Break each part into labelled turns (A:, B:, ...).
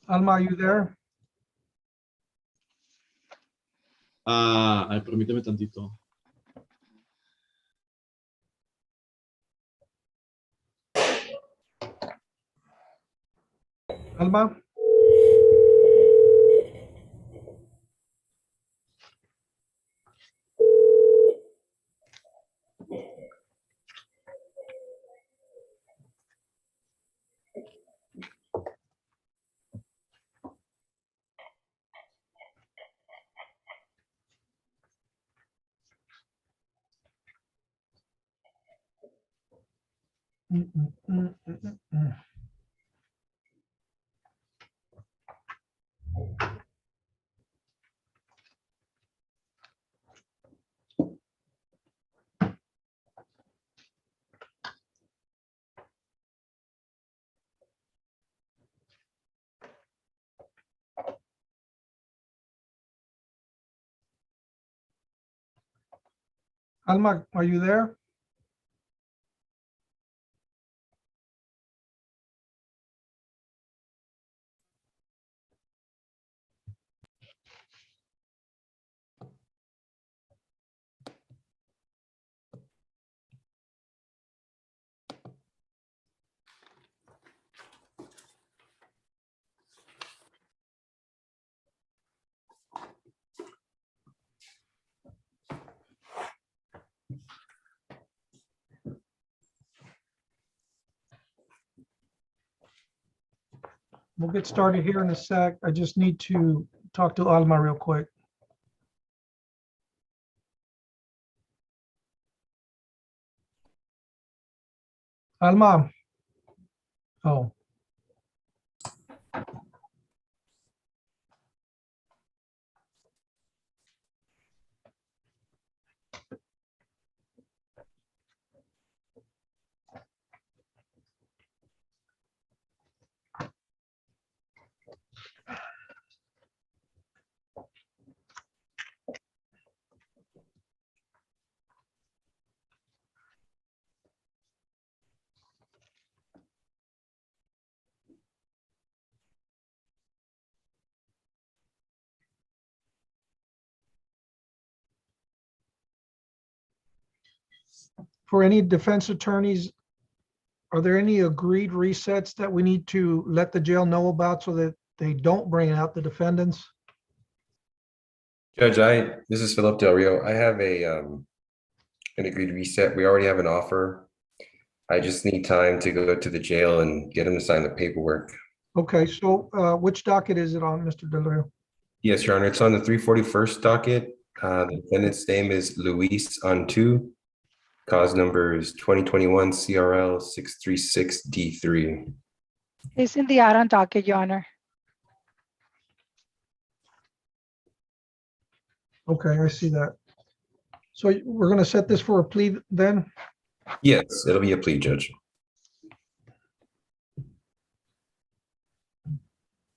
A: Alma, are you there?
B: Ay, permíteme tantito.
A: Alma? Alma, are you there? We'll get started here in a sec. I just need to talk to Alma real quick. Alma. Oh. For any defense attorneys, are there any agreed resets that we need to let the jail know about so that they don't bring out the defendants?
C: Judge, this is Philip Del Rio. I have an agreed reset. We already have an offer. I just need time to go to the jail and get him to sign the paperwork.
A: Okay, so which docket is it on, Mr. Del Rio?
C: Yes, Your Honor. It's on the 341st docket. The defendant's name is Luis Antu. Cause number is 2021 CRL 636D3.
D: It's in the add-on docket, Your Honor.
A: Okay, I see that. So we're going to set this for a plea then?
C: Yes, it'll be a plea, Judge.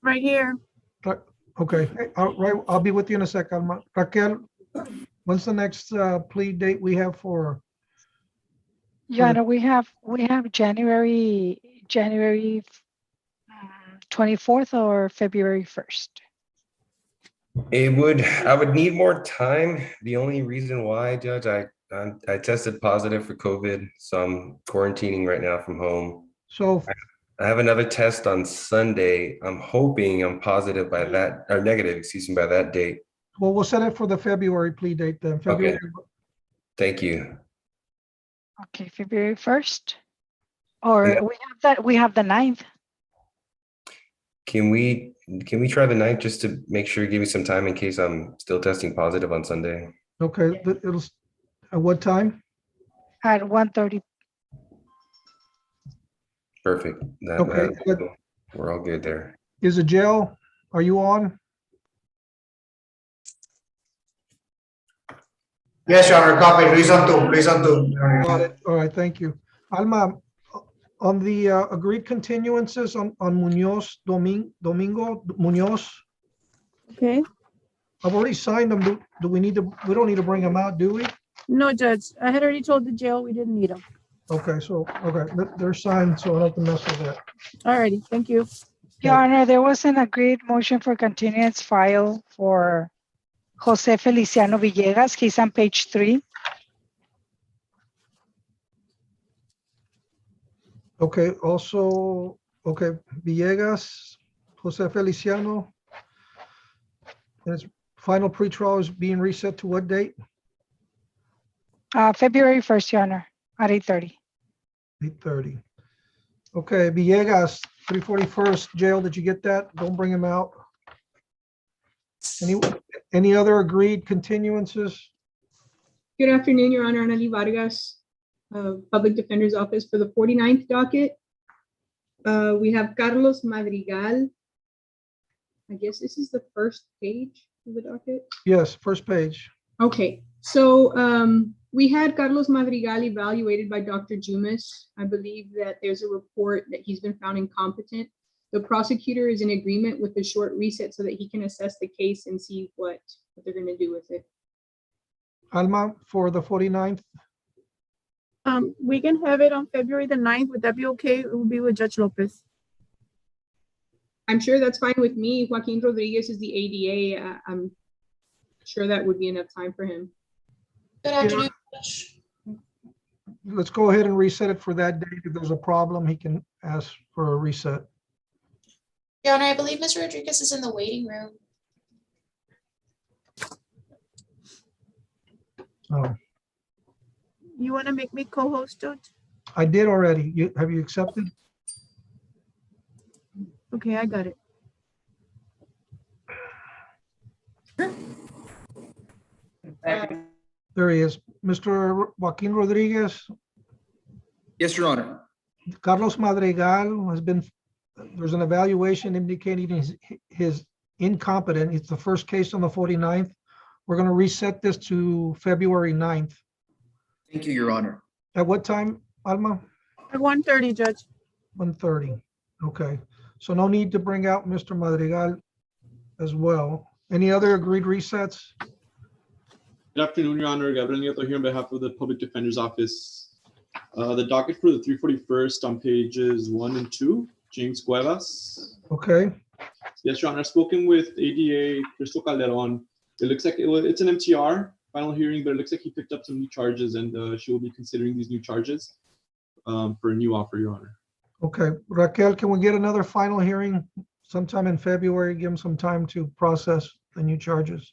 E: Right here.
A: Okay, I'll be with you in a second. Raquel, when's the next plea date we have for?
D: Your Honor, we have January 24th or February 1st.
C: I would need more time. The only reason why, Judge, I tested positive for COVID, so I'm quarantining right now from home.
A: So
C: I have another test on Sunday. I'm hoping I'm positive by that, or negative, excuse me, by that date.
A: well, we'll set it for the February plea date then. February.
C: Okay. Thank you.
D: Okay, February 1st. Or
C: Yeah.
D: we have the 9th.
C: Can we try the 9th just to make sure, give me some time in case I'm still testing positive on Sunday?
A: Okay, it'll, at what time?
D: At 1:30.
C: Perfect.
A: Okay, good.
C: We're all good there.
A: Is the jail, are you on?
F: Yes, Your Honor, copy. Reason to.
A: Got it. All right, thank you. Alma, on the agreed continuances on Munoz, Domingo Munoz,
E: Okay.
A: I've already signed them. Do we don't need to bring them out, do we?
E: No, Judge. I had already told the jail we didn't need them.
A: Okay, so, okay, they're signed, so I don't have to mess with that.
E: All righty. Thank you.
D: Your Honor, there was an agreed motion for continuance file for Jose Feliciano Villegas. He's on page 3.
A: Okay, also, okay, Villegas, Jose Feliciano. And his final pretrial is being reset to what date?
D: February 1st, Your Honor, at 8:30.
A: 8:30. Okay, Villegas, 341st jail. Did you get that? Don't bring him out. Any other agreed continuances?
G: Good afternoon, Your Honor. Anneli Vargas, Public Defender's Office for the 49th docket. We have Carlos Madrigal. I guess this is the first page of the docket.
A: Yes, first page.
G: Okay, so we had Carlos Madrigal evaluated by Dr. Jumis. I believe that there's a report that he's been found incompetent. The prosecutor is in agreement with the short reset so that he can assess the case and see what they're going to do with it.
A: Alma, for the 49th.
E: We can have it on February the 9th. Would that be okay? It will be with Judge Lopez.
G: I'm sure that's fine with me. Joaquin Rodriguez is the ADA. I'm sure that would be enough time for him.
H: Good afternoon, Judge.
A: Let's go ahead and reset it for that date. If there's a problem, he can ask for a reset.
H: Your Honor, I believe Mr. Rodriguez is in the waiting room.
A: Oh,
E: You want to make me co-host, Judge?
A: I did already. Have you accepted?
E: Okay, I got it.
A: There he is. Mr. Joaquin Rodriguez,
I: Yes, Your Honor.
A: Carlos Madrigal has been, there's an evaluation indicating his incompetent. It's the first case on the 49th. We're going to reset this to February 9th.
I: Thank you, Your Honor.
A: At what time, Alma?
E: At 1:30, Judge.
A: 1:30. Okay. So no need to bring out Mr. Madrigal as well. Any other agreed resets?
B: Good afternoon, Your Honor. Gabriel Nieto here on behalf of the Public Defender's Office. The docket for the 341st on pages 1 and 2, James Cuevas.
A: Okay.
B: Yes, Your Honor. I've spoken with ADA Crystal Calderon. It looks like it's an MTR final hearing, but it looks like he picked up some new charges, and she will be considering these new charges for a new offer, Your Honor.
A: Okay. Raquel, can we get another final hearing sometime in February? Give him some time to process the new charges.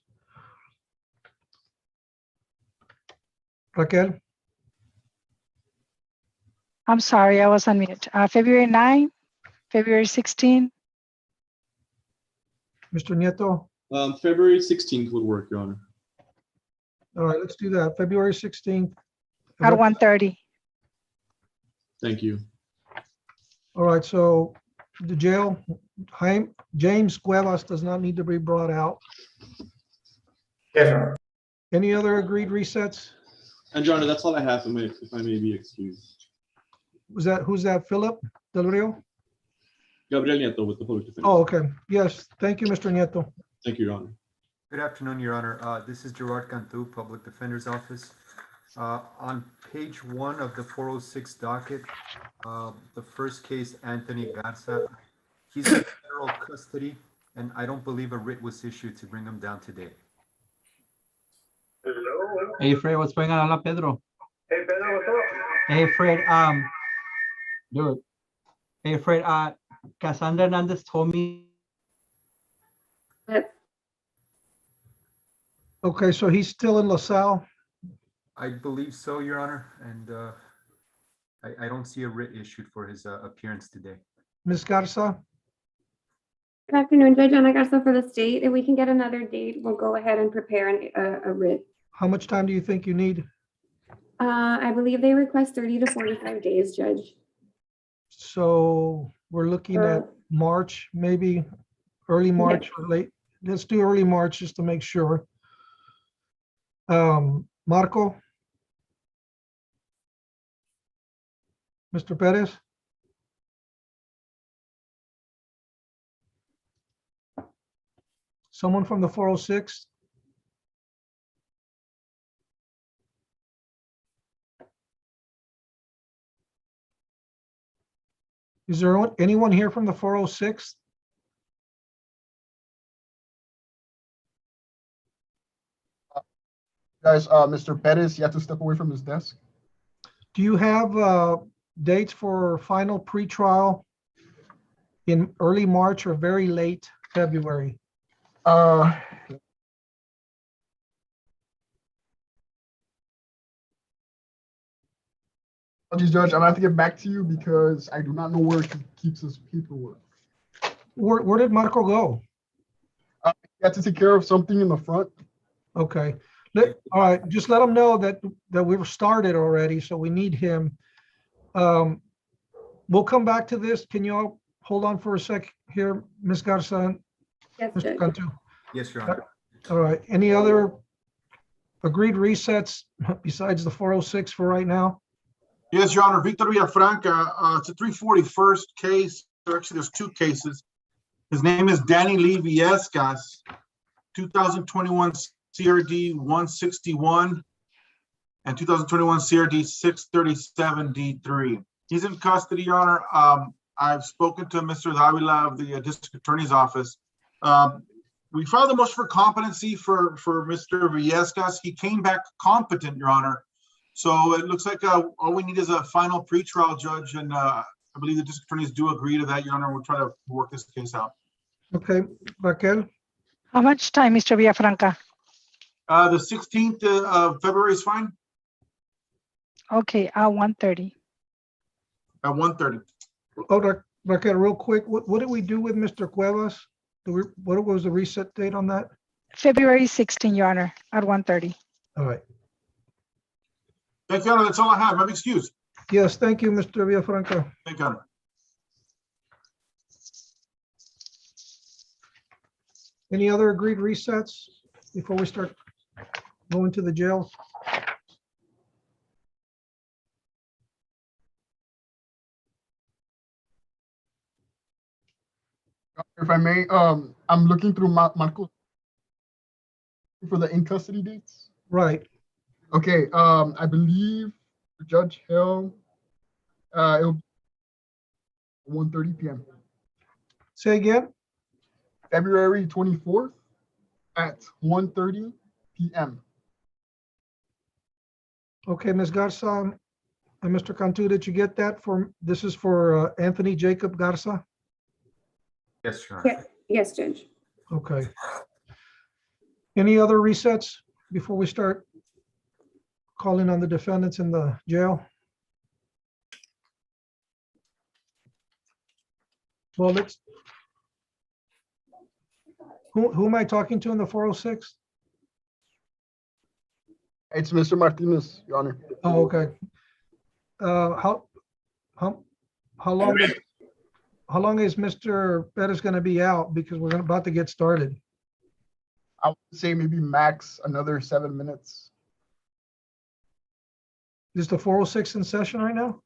A: Raquel?
D: I'm sorry, I was on mute. February 9, February 16.
A: Mr. Nieto?
B: February 16th would work, Your Honor.
A: All right, let's do that. February 16th.
D: At 1:30.
B: Thank you.
A: All right, so the jail, James Cuevas does not need to be brought out.
F: Yes, Your Honor.
A: Any other agreed resets?
B: And Your Honor, that's all I have, if I may be excused.
A: Who's that, Philip Del Rio?
B: Gabriel Nieto with the Public Defender.
A: Oh, okay. Yes, thank you, Mr. Nieto.
B: Thank you, Your Honor.
J: Good afternoon, Your Honor. This is Gerard Cantu, Public Defender's Office. On page 1 of the 406 docket, the first case, Anthony Garcia, he's in federal custody, and I don't believe a writ was issued to bring him down today.
K: Hey Fred, what's going on? Hola Pedro.
F: Hey, Pedro, what's up?
K: Hey Fred, dude. Hey Fred, Cassandra Hernandez told me.
A: Okay, so he's still in LaSalle?
J: I believe so, Your Honor, and I don't see a writ issued for his appearance today.
A: Ms. Garza?
L: Good afternoon, Judge Ana Garza for the state. If we can get another date, we'll go ahead and prepare a writ.
A: How much time do you think you need?
L: I believe they request 30 to 45 days, Judge.
A: So we're looking at March, maybe early March or late. Let's do early March just to make sure. Marco? Mr. Perez? Someone from the 406? Is there anyone here from the 406
M: Guys, Mr. Pettis, you have to step away from his desk.
A: Do you have dates for final pretrial in early March or very late February?
M: Apologies, Judge, I'm gonna have to get back to you because I do not know where he keeps his paperwork.
A: Where did Marco go?
M: You have to take care of something in the front.
A: Okay. All right, just let him know that we were started already, so we need him. We'll come back to this. Can you all hold on for a sec here, Ms. Garza?
L: Yes,
A: Mr.
L: Judge.
A: Cantu?
J: Yes, Your Honor.
A: All right, any other agreed resets besides the 406 for right now?
F: Yes, Your Honor. Victor Villafranca, it's a 341st case. Actually, there's two cases. His name is Danny Lee Villescas, 2021 CRD 161 and 2021 CRD 637 D3. He's in custody, Your Honor. I've spoken to Mr. Davila of the District Attorney's Office. We filed a motion for competency for Mr. Villescas. He came back competent, Your Honor. So it looks like all we need is a final pretrial, Judge, and I believe the district attorneys do agree to that, Your Honor. We'll try to work this case out.
A: Okay, Raquel?
D: How much time, Mr. Villafranca?
F: The 16th of February is fine,
D: Okay, 1:30.
F: at 1:30.
A: Oh, Raquel, real quick, what did we do with Mr. Cuevas? What was the reset date on that?
D: February 16, Your Honor, at 1:30.
A: All right.
F: Thank you, Your Honor. That's all I have. I'm excused.
A: Yes, thank you, Mr. Villafranca.
F: Thank you, Your Honor.
A: Any other agreed resets before we start going to the jail?
M: If I may, I'm looking through Marco for the in custody dates.
A: Right.
M: Okay, I believe Judge Hill, it'll be 1:30 p.m.
A: Say again?
M: February 24th at 1:30 p.m.
A: Okay, Ms. Garza and Mr. Cantu, did you get that? This is for Anthony Jacob Garza?
J: Yes, Your Honor.
L: Yes, Judge.
A: Okay. Any other resets before we start calling on the defendants in the jail? Well, who am I talking to in the 406?
M: It's Mr. Martinez, Your Honor.
A: Oh, okay. How long is Mr. Pettis going to be out? Because we're about to get started.
M: I would say maybe max another 7 minutes.
A: Is the 406 in session right now?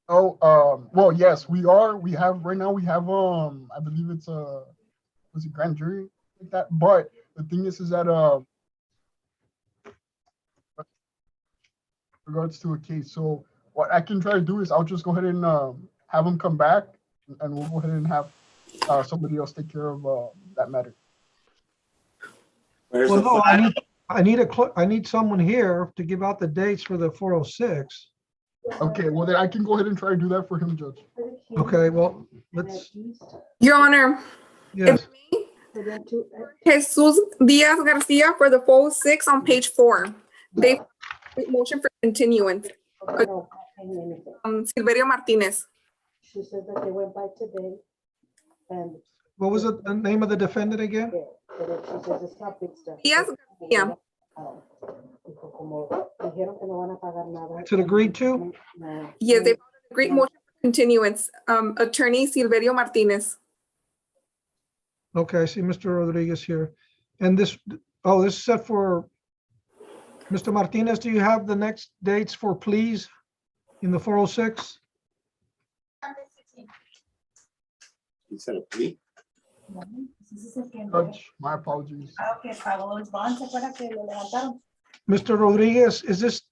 M: Oh, well, yes, we are. We have right now. We have I believe it's was it grand jury like that? But the thing is that regards to a case. So what I can try to do is I'll just go ahead and have him come back, and we'll go ahead and have somebody else take care of that matter.
A: Well, no, I need someone here to give out the dates for the 406.
M: Okay, well then I can go ahead and try to do that for him, Judge.
A: Okay, well, let's.
N: Your Honor.
A: Yes.
N: Jesus Diaz Garcia for the 406 on page 4. They motion for continuance. Silverio Martinez.
O: She said that they went by today and.
A: What was the name of the defendant again?
N: Diaz Garcia.
A: To the agreed to?
N: Yes, they agreed motion for continuance. Attorney Silverio Martinez.
A: Okay, I see Mr. Rodriguez here. And this is set for, Mr. Martinez, do you have the next dates for pleas in the 406?
F: You said a plea?
M: Judge, my apologies.
A: Mr. Rodriguez, is this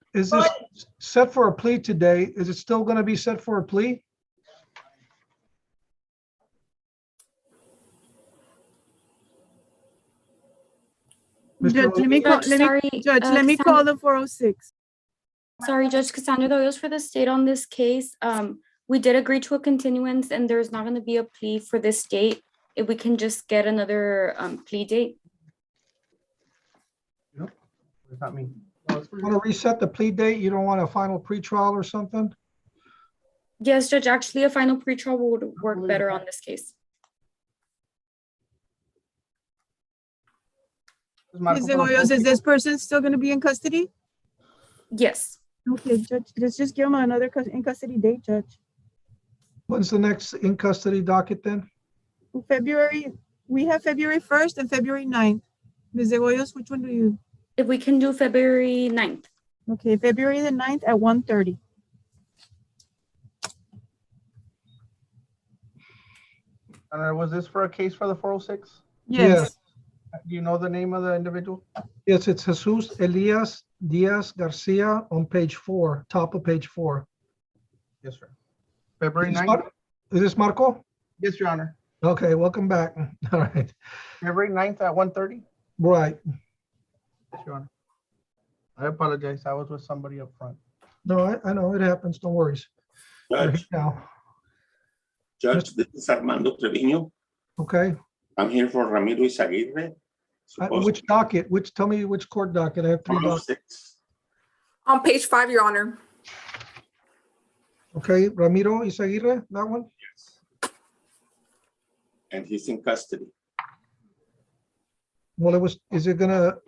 A: set for a plea today? Is it still going to be set for a plea? Mr.
E: Judge, let me call,
L: Judge, sorry,
E: Judge, let me call the 406.
L: Sorry, Judge Cassandra Doyos for the state on this case. We did agree to a continuance and there's not gonna be a plea for this date. If we can just get another plea date.
K: What does that mean?
A: Want to reset the plea date? You don't want a final pretrial or something?
L: Yes, Judge, actually a final pretrial would work better on this case.
E: Ms. Zegoyos, is this person still gonna be in custody?
L: Yes.
E: Okay, Judge, let's just give him another in custody date, Judge.
A: When's the next in custody docket then?
E: February, we have February 1st and February 9th. Ms. Zegoyos, which one do you?
L: If we can do February 9th.
E: Okay, February the 9th at 1:30.
K: Was this for a case for the 406?
E: Yes.
K: Do you know the name of the individual?
A: Yes, it's Jesus Elias Diaz Garcia on page 4, top of page 4.
K: Yes, sir. February
A: Is this
K: 9th?
A: Mar- is this Marco?
K: Yes, Your Honor.
A: Okay, welcome back. All right.
K: February 9th at 1:30?
A: Right.
K: Yes, Your Honor. I apologize. I was with somebody up front.
A: No, I know it happens. No worries. We're here
P: Judge,
A: now.
P: Judge, this is Armando Trevino.
A: Okay.
P: I'm here for Ramiro Izaguirre.
A: Which docket? Tell me which court docket. I have 3 dockets.
N: On page 5, Your Honor.
A: Okay, Ramiro Izaguirre, that one?
P: And he's in custody.
A: Well, is it gonna,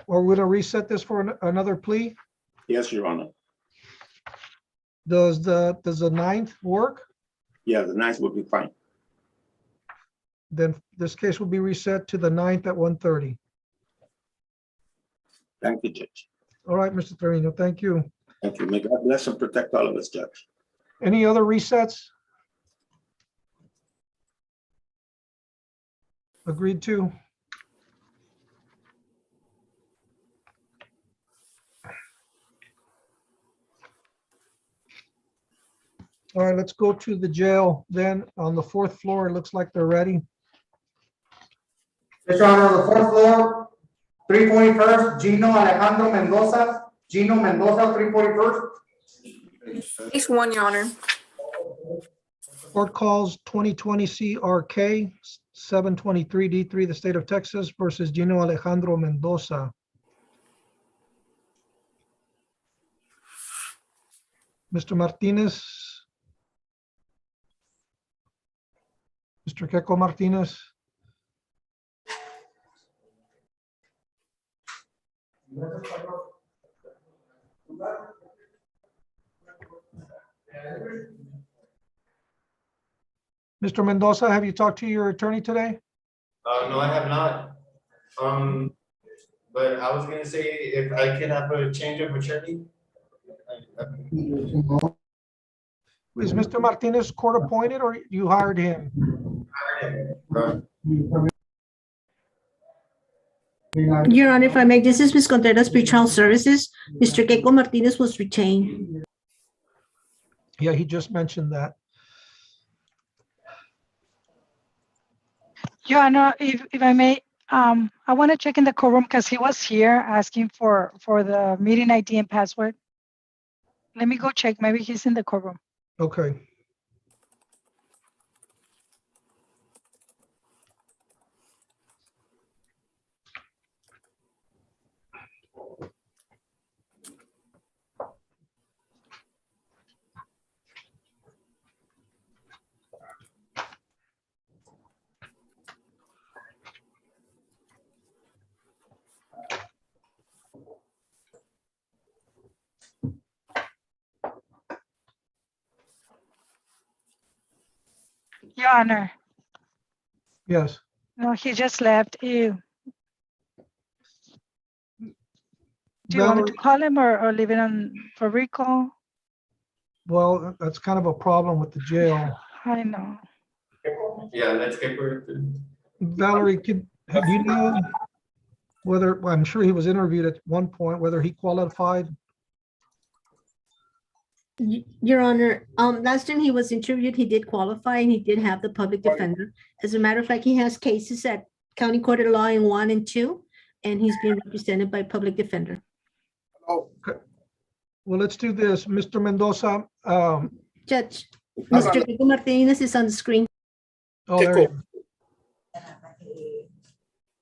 A: or we're gonna reset this for another plea?
P: Yes, Your Honor.
A: Does the 9th work?
P: Yeah, the 9th would be fine.
A: Then this case will be reset to the 9th at 1:30.
P: Thank you, Judge.
A: All right, Mr. Trevino, thank you.
P: Thank you. May God bless and protect all of us, Judge.
A: Any other resets? Agreed to. All right, let's go to the jail then. On the 4th floor, it looks like they're ready.
Q: Yes, Your Honor, on the 4th floor, 341st, Gino Alejandro Mendoza. Gino Mendoza, 341st.
N: Page 1, Your Honor.
A: Court calls 2020 CRK 723 D3, the state of Texas versus Gino Alejandro Mendoza. Mr. Martinez. Mr. Keiko Martinez. Mr. Mendoza, have you talked to your attorney today?
R: No, I have not. But I was gonna say if I can have a change of attorney.
A: Is Mr. Martinez court appointed or you hired him?
S: Your Honor, if I may, this is Ms. Contreras, Pretrial Services. Mr. Keiko Martinez was retained.
A: Yeah, he just mentioned that.
D: Your Honor, if I may, I want to check in the courtroom because he was here asking for the meeting ID and password. Let me go check. Maybe he's in the courtroom.
A: Okay.
D: Your Honor.
A: Yes.
D: No, he just left. Do you want me to call him or leave it on for recall?
A: Well, that's kind of a problem with the jail.
D: I know.
R: Yeah, let's get her.
A: Valerie, do you know whether, well, I'm sure he was interviewed at one point, whether he qualified?
S: Your Honor, last time he was interviewed, he did qualify and he did have the public defender. As a matter of fact, he has cases at County Court of Law in 1 and 2, and he's being represented by public defender.
A: Okay. Well, let's do this. Mr. Mendoza,
S: Judge, Mr. Kiko Martinez is on the screen.
A: oh, there you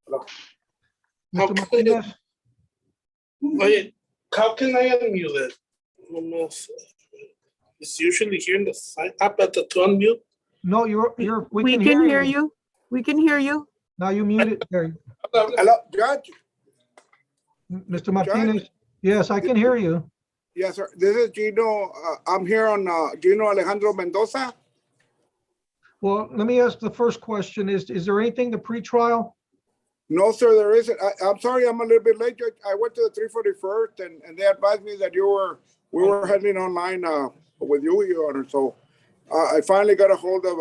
A: go. Mr. Martinez,
T: Wait, how can I unmute it? It's usually here in the side up at the to unmute.
A: no,
E: We can hear you. We can hear you.
A: Now you muted. There.
U: Hello, Judge?
A: Mr. Martinez, yes, I can hear you.
U: Yes, sir. This is Gino. I'm here on Gino Alejandro Mendoza.
A: Well, let me ask the first question. Is there anything to pretrial?
U: No, sir, there isn't. I'm sorry, I'm a little bit late, Judge. I went to the 341st and they advised me that we were handling online with you, Your Honor. So I finally got a hold of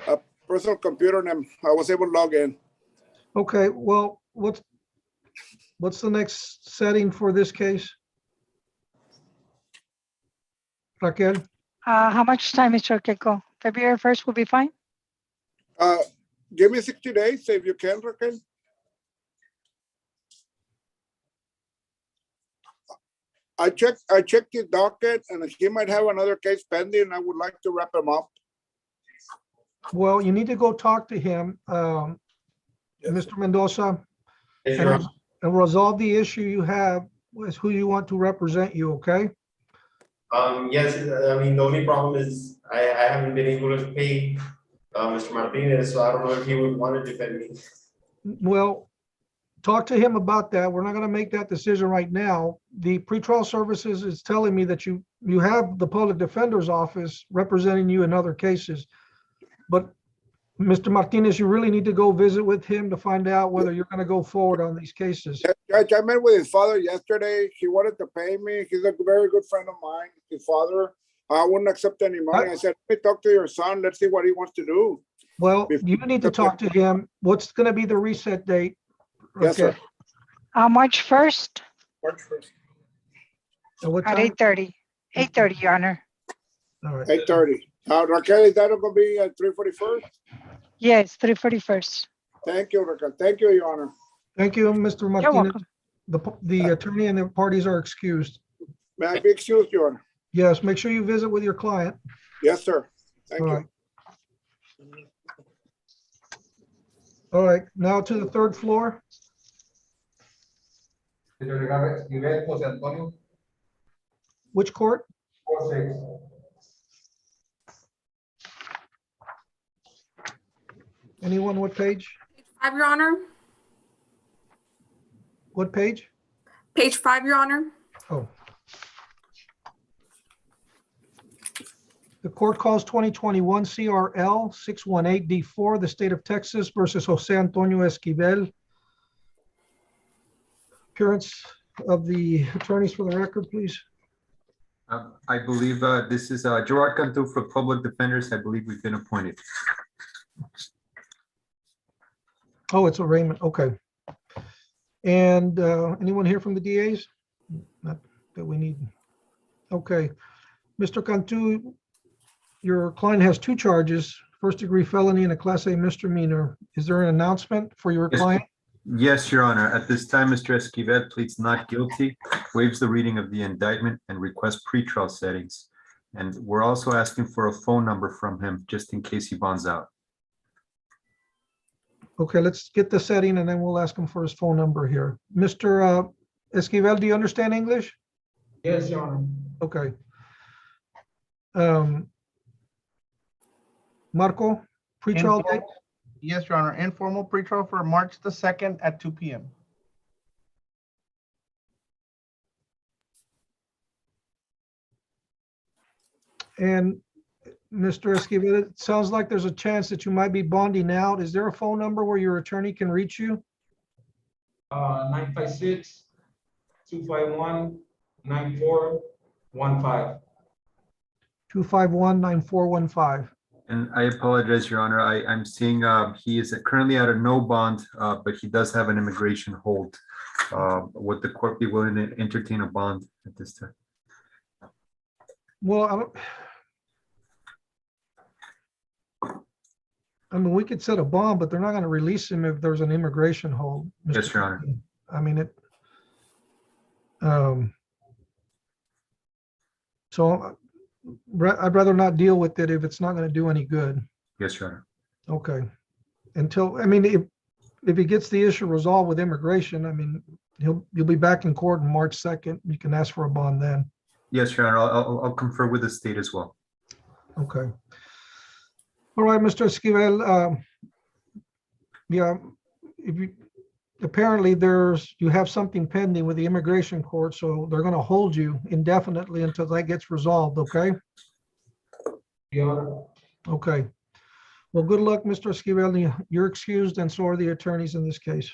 U: a personal computer and I was able to log in.
A: Okay, well, what's the next setting for this case? Raquel?
D: How much time, Mr. Kiko? February 1st will be fine?
U: Give me 60 days if you can, Raquel. I checked his docket and he might have another case pending. I would like to wrap him up.
A: Well, you need to go talk to him, Mr. Mendoza, and resolve the issue you have with who you want to represent you, okay?
R: Yes, I mean, the only problem is I haven't been able to pay Mr. Martinez, so I don't know if he would want to defend me.
A: Well, talk to him about that. We're not going to make that decision right now. The pretrial services is telling me that you have the public defender's office representing you in other cases. But Mr. Martinez, you really need to go visit with him to find out whether you're going to go forward on these cases.
U: Judge, I met with his father yesterday. He wanted to pay me. He's a very good friend of mine, his father. I wouldn't accept any money. I said, let me talk to your son. Let's see what he wants to do.
A: Well, you need to talk to him. What's going to be the reset date?
U: Yes, sir.
D: March 1st
U: March 1st.
A: At what
D: at
A: time?
D: 8:30. 8:30, Your Honor.
A: All right.
U: 8:30. Raquel, is that going to be at 341st?
D: Yes, 341st.
U: Thank you, Raquel. Thank you, Your Honor.
A: Thank you, Mr.
D: You're
A: Martinez.
D: welcome.
A: The attorney and the parties are excused.
U: May I be excused, Your Honor?
A: Yes, make sure you visit with your client.
U: Yes, sir. Thank
A: All
U: you.
A: right. All right, now to the third floor. Which court? Anyone, what page?
N: 5, Your Honor.
A: What page?
N: Page 5, Your Honor.
A: Oh. The court calls 2021 CRL 618D4, the state of Texas versus Jose Antonio Esquivel. Appearance of the attorneys for the record, please.
J: I believe this is Gerard Cantu for Public Defenders. I believe we've been appointed.
A: Oh, it's arraignment, okay. And anyone here from the DAs? Not that we need. Okay. Mr. Cantu, your client has 2 charges, first-degree felony and a Class A misdemeanor. Is there an announcement for your client?
J: Yes, Your Honor. At this time, Mr. Esquivel pleads not guilty, waives the reading of the indictment, and requests pretrial settings. And we're also asking for a phone number from him just in case he bonds out.
A: Okay, let's get the setting and then we'll ask him for his phone number here. Mr. Esquivel, do you understand English?
Q: Yes, Your Honor.
A: Okay. Marco, pretrial date?
K: Yes, Your Honor. Informal pretrial for March the 2nd at 2 p.m.
A: And Mr. Esquivel, it sounds like there's a chance that you might be bonding out. Is there a phone number where your attorney can reach you?
Q: 956-251-9415.
A: 251-9415.
J: And I apologize, Your Honor. I'm seeing he is currently at a no bond, but he does have an immigration hold. Would the court be willing to entertain a bond at this time?
A: Well, I mean, we could set a bond, but they're not going to release him if there's an immigration hold.
J: Yes, Your Honor.
A: I mean, so I'd rather not deal with it if it's not going to do any good.
J: Yes, Your Honor.
A: Okay. Until, I mean, if he gets the issue resolved with immigration, I mean, you'll be back in court on March 2nd. You can ask for a bond then.
J: Yes, Your Honor. I'll confer with the state as well.
A: Okay. All right, Mr. Esquivel. Yeah, if you, apparently you have something pending with the immigration court, so they're going to hold you indefinitely until that gets resolved, okay?
Q: Yeah.
A: Okay. Well, good luck, Mr. Esquivel. You're excused, and so are the attorneys in this case.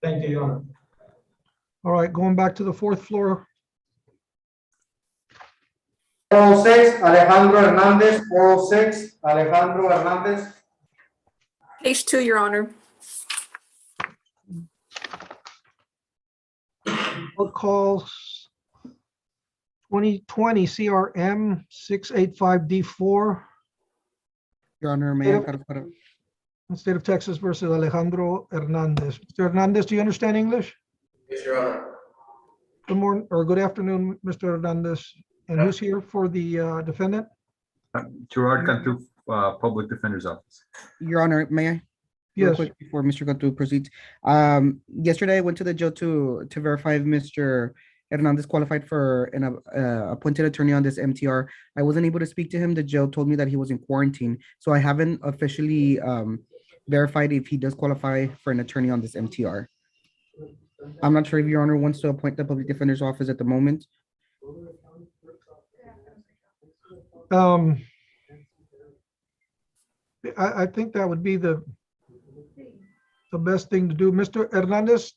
Q: Thank you, Your Honor.
A: All right, going back to the fourth floor.
Q: 406, Alejandro Hernandez, 406, Alejandro Hernandez.
N: Page 2, Your Honor.
A: Court calls 2020 CRM 685D4.
C: Your Honor, may I have para?
A: State of Texas versus Alejandro Hernandez. Mr. Hernandez, do you understand English?
R: Yes, Your Honor.
A: Good morning or good afternoon, Mr. Hernandez. And who's here for the defendant?
J: Gerard Cantu, Public Defender's Office.
C: Your Honor, may I? Real
A: Yes.
C: quick before Mr. Cantu proceeds. Yesterday I went to the jail to verify if Mr. Hernandez qualified for an appointed attorney on this MTR. I wasn't able to speak to him. The jail told me that he was in quarantine, so I haven't officially verified if he does qualify for an attorney on this MTR. I'm not sure if Your Honor wants to appoint the Public Defender's Office at the moment.
A: I think that would be the best thing to do. Mr. Hernandez,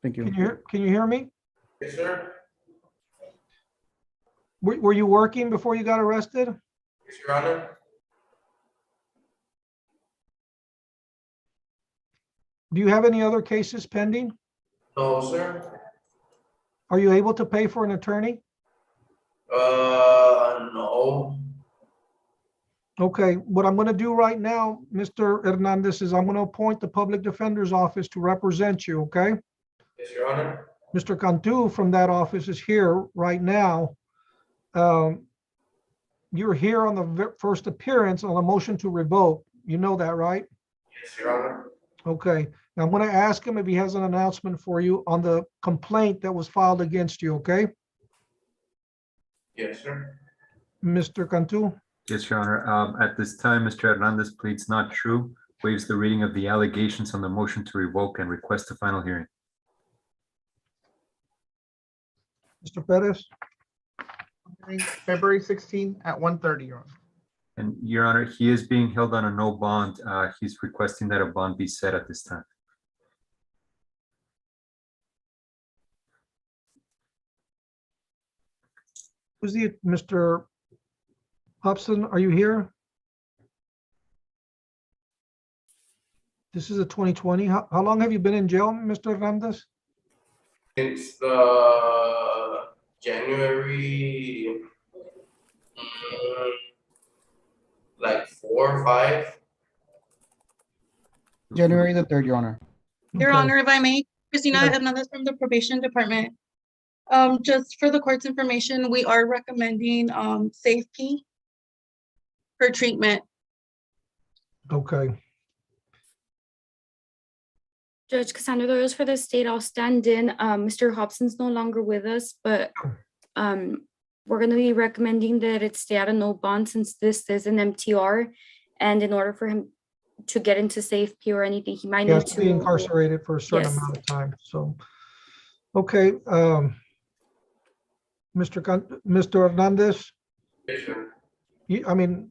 C: Thank you.
A: Can you hear me?
R: Yes, sir.
A: Were you working before you got arrested?
R: Yes, Your Honor.
A: Do you have any other cases pending?
R: No, sir.
A: Are you able to pay for an attorney?
R: No.
A: Okay, what I'm going to do right now, Mr. Hernandez, is I'm going to appoint the Public Defender's Office to represent you, okay?
R: Yes, Your Honor.
A: Mr. Cantu from that office is here right now. You're here on the first appearance on a motion to revoke. You know that, right?
R: Yes, Your Honor.
A: Okay, now I'm going to ask him if he has an announcement for you on the complaint that was filed against you, okay?
R: Yes, sir.
A: Mr. Cantu?
J: Yes, Your Honor. At this time, Mr. Hernandez pleads not true, waives the reading of the allegations on the motion to revoke, and requests a final hearing.
A: Mr. Perez?
K: February 16 at 1:30, Your Honor.
J: And Your Honor, he is being held on a no bond. He's requesting that a bond be set at this time.
A: Who's the, Mr. Hobson, are you here? This is a 2020. How long have you been in jail, Mr. Hernandez?
R: Since January, like 4 or 5.
C: January the 3rd, Your Honor.
V: Your
A: Okay.
V: Honor, if I may, Christina
A: Yeah.
V: Hernandez from the probation department. Just for the court's information, we are recommending safety for treatment.
A: Okay.
L: Judge Cassandra Doyos for the state, I'll stand in. Mr. Hobson's no longer with us, but we're going to be recommending that it stay at a no bond since this is an MTR. And in order for him to get into safety or anything, he might
A: He has
L: need
A: to be incarcerated for a certain
L: Yes.
A: amount of time, so. Okay, Mr. Hernandez,
R: Yes, sir.
A: I mean,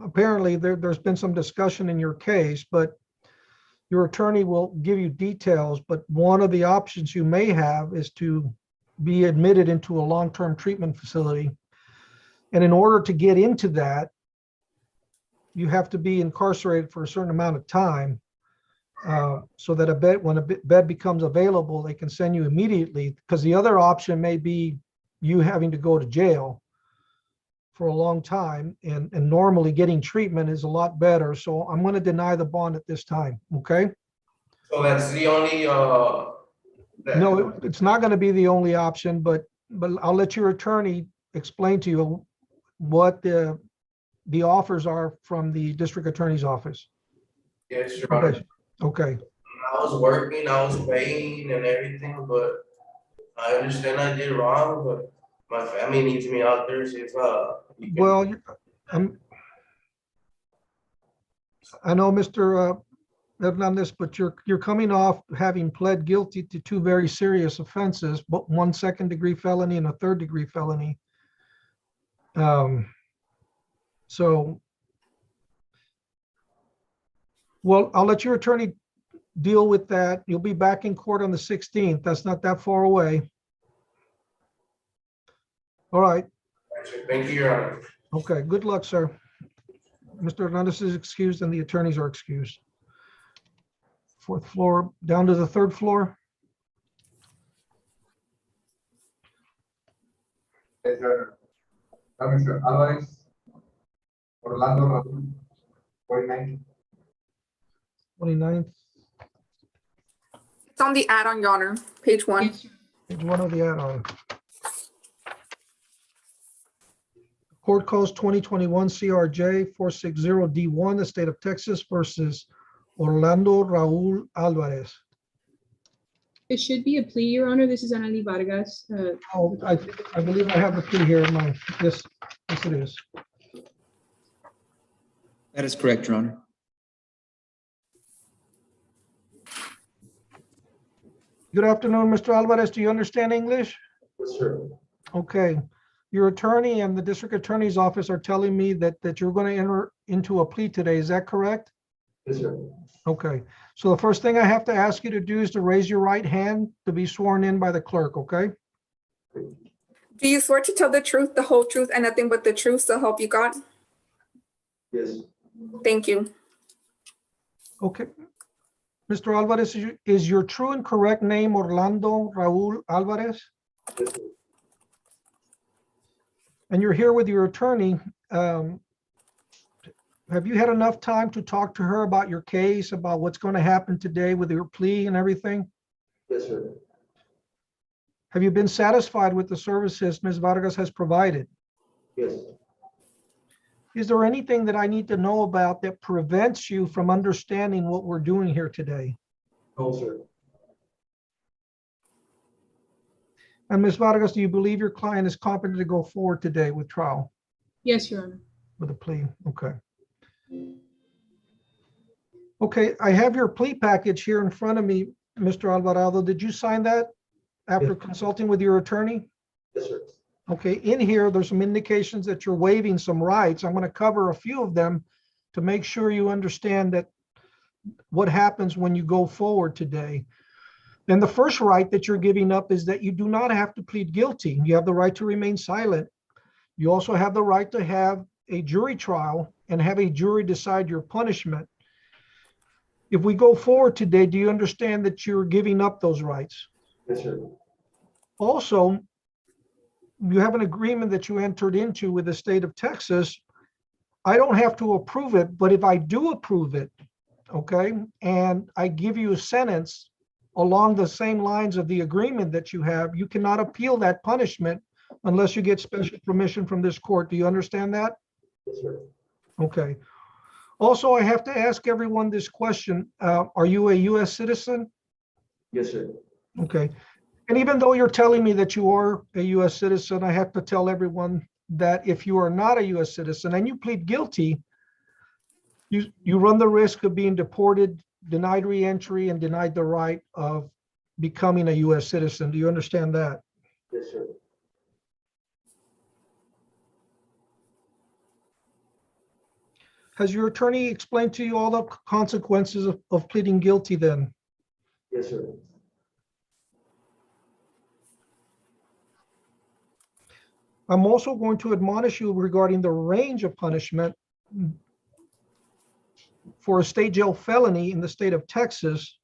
A: apparently there's been some discussion in your case, but your attorney will give you details, but one of the options you may have is to be admitted into a long-term treatment facility. And in order to get into that, you have to be incarcerated for a certain amount of time, so that when a bed becomes available, they can send you immediately, because the other option may be you having to go to jail for a long time, and normally getting treatment is a lot better. So I'm going to deny the bond at this time, okay?
R: So that's the only,
A: No, it's not going to be the only option, but I'll let your attorney explain to you what the offers are from the district attorney's office.
R: yes, Your Honor.
A: Okay.
R: I was working, I was paying and everything, but I understand I did wrong, but my family needs me out there, so if, you can-
A: Well, I know Mr. Hernandez, but you're coming off having pled guilty to two very serious offenses, but one second-degree felony and a third-degree felony. So, well, I'll let your attorney deal with that. You'll be back in court on the 16th. That's not that far away. All right.
R: Thank you, Your Honor.
A: Okay, good luck, sir. Mr. Hernandez is excused and the attorneys are excused. Fourth floor, down to the third floor.
Q: Yes, Your Honor. Mr. Alvarez, Orlando Raul, 49.
A: 29th,
N: It's on the add-on, Your Honor, page 1.
A: page 1 of the add-on. Court calls 2021 CRJ 460D1, the state of Texas versus Orlando Raul Alvarez.
G: It should be a plea, Your Honor. This is Anali Vargas.
A: Oh, I believe I have the plea here in my, yes, it is.
I: That is correct, Your Honor.
A: Good afternoon, Mr. Alvarez. Do you understand English?
Q: Yes, sir.
A: Okay. Your attorney and the district attorney's office are telling me that you're going to enter into a plea today. Is that correct?
Q: Yes, sir.
A: Okay. So the first thing I have to ask you to do is to raise your right hand to be sworn in by the clerk, okay?
N: Do you swear to tell the truth, the whole truth, and nothing but the truth, so help you God?
Q: Yes.
N: Thank you.
A: Okay. Mr. Alvarez, is your true and correct name Orlando Raul Alvarez?
Q: Yes, sir.
A: And you're here with your attorney. Have you had enough time to talk to her about your case, about what's going to happen today with your plea and everything?
Q: Yes, sir.
A: Have you been satisfied with the services Ms. Vargas has provided?
Q: Yes.
A: Is there anything that I need to know about that prevents you from understanding what we're doing here today?
Q: No, sir.
A: And Ms. Vargas, do you believe your client is competent to go forward today with trial,
G: Yes, Your Honor.
A: with a plea? Okay. Okay, I have your plea package here in front of me, Mr. Alvarado. Did you sign that after consulting with your attorney?
Q: Yes, sir.
A: Okay, in here, there's some indications that you're waiving some rights. I'm going to cover a few of them to make sure you understand that what happens when you go forward today. And the first right that you're giving up is that you do not have to plead guilty. You have the right to remain silent. You also have the right to have a jury trial and have a jury decide your punishment. If we go forward today, do you understand that you're giving up those rights?
Q: Yes, sir.
A: Also, you have an agreement that you entered into with the state of Texas. I don't have to approve it, but if I do approve it, okay, and I give you a sentence along the same lines of the agreement that you have, you cannot appeal that punishment unless you get special permission from this court. Do you understand that?
Q: Yes, sir.
A: Okay. Also, I have to ask everyone this question. Are you a U.S. citizen?
Q: Yes, sir.
A: Okay. And even though you're telling me that you are a U.S. citizen, I have to tell everyone that if you are not a U.S. citizen and you plead guilty, you run the risk of being deported, denied re-entry, and denied the right of becoming a U.S. citizen. Do you understand that?
Q: Yes, sir.
A: Has your attorney explained to you all the consequences of pleading guilty then?
Q: Yes, sir.
A: I'm also going to admonish you regarding the range of punishment for a state jail felony in the state of Texas.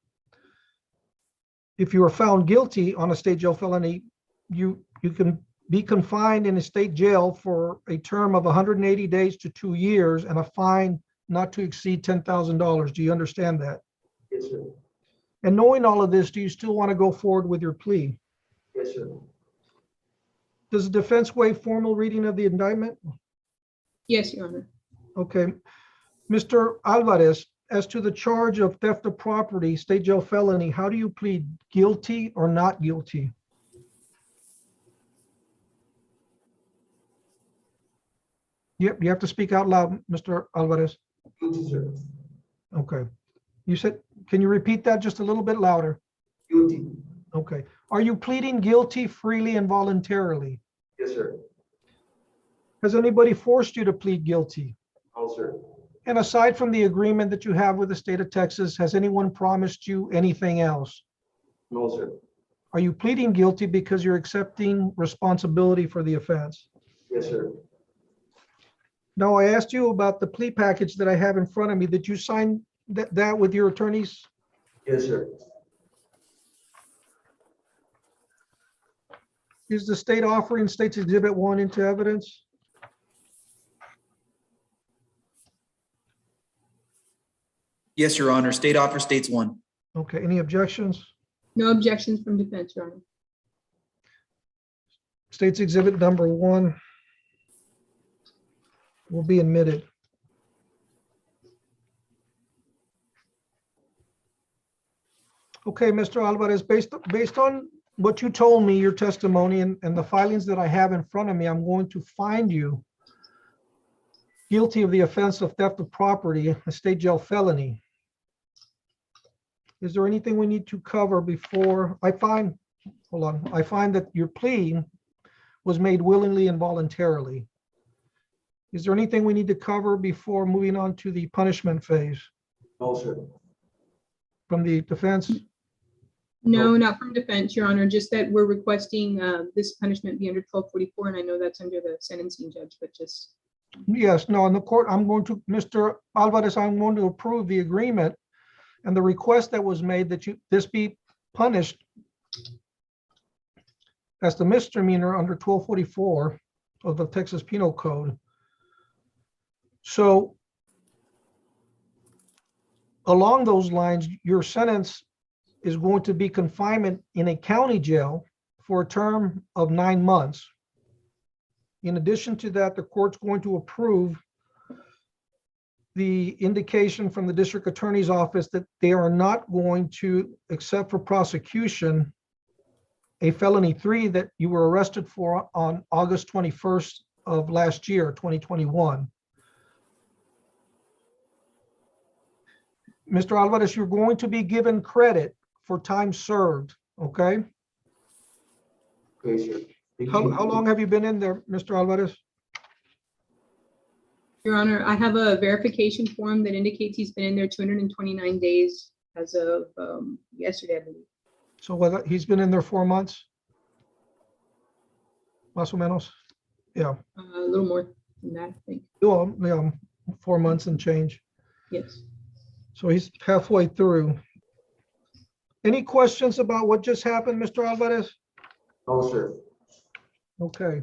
A: If you are found guilty on a state jail felony, you can be confined in a state jail for a term of 180 days to 2 years and a fine not to exceed $10,000. Do you understand that?
Q: Yes, sir.
A: And knowing all of this, do you still want to go forward with your plea?
Q: Yes, sir.
A: Does the defense waive formal reading of the indictment?
G: Yes, Your Honor.
A: Okay. Mr. Alvarez, as to the charge of theft of property, state jail felony, how do you plead, guilty or not guilty? Yep, you have to speak out loud, Mr. Alvarez.
Q: Guilty, sir.
A: Okay. You said, can you repeat that just a little bit louder?
Q: Guilty.
A: Okay. Are you pleading guilty freely and voluntarily?
Q: Yes, sir.
A: Has anybody forced you to plead guilty?
Q: No, sir.
A: And aside from the agreement that you have with the state of Texas, has anyone promised you anything else?
Q: No, sir.
A: Are you pleading guilty because you're accepting responsibility for the offense?
Q: Yes, sir.
A: Now, I asked you about the plea package that I have in front of me. Did you sign that with your attorneys?
Q: Yes, sir.
A: Is the state offering State's Exhibit 1 into evidence?
I: Yes, Your Honor. State offer states 1.
A: Okay, any objections?
G: No objections from defense, Your Honor.
A: State's Exhibit number 1 will be admitted. Okay, Mr. Alvarez, based on what you told me, your testimony and the filings that I have in front of me, I'm going to find you guilty of the offense of theft of property, a state jail felony. Is there anything we need to cover before I find that your plea was made willingly and voluntarily? Is there anything we need to cover before moving on to the punishment phase
Q: No, sir.
A: from the defense?
G: No, not from defense, Your Honor, just that we're requesting this punishment be under 1244, and I know that's under the sentencing judge, but just.
A: Yes, no, in the court, Mr. Alvarez, I'm going to approve the agreement and the request that was made that this be punished as the misdemeanor under 1244 of the Texas Penal Code. So along those lines, your sentence is going to be confinement in a county jail for a term of 9 months. In addition to that, the court's going to approve the indication from the district attorney's office that they are not going to accept for prosecution a felony 3 that you were arrested for on August 21st of last year, 2021. Mr. Alvarez, you're going to be given credit for time served, okay?
Q: Okay, sir.
A: How long have you been in there, Mr. Alvarez?
G: Your Honor, I have a verification form that indicates he's been in there 229 days as of yesterday, I believe.
A: So whether he's been in there 4 months? Más o menos? Yeah.
G: A little more than that, I think.
A: Well, yeah, 4 months and change.
G: Yes.
A: So he's halfway through. Any questions about what just happened, Mr. Alvarez?
Q: No, sir.
A: Okay.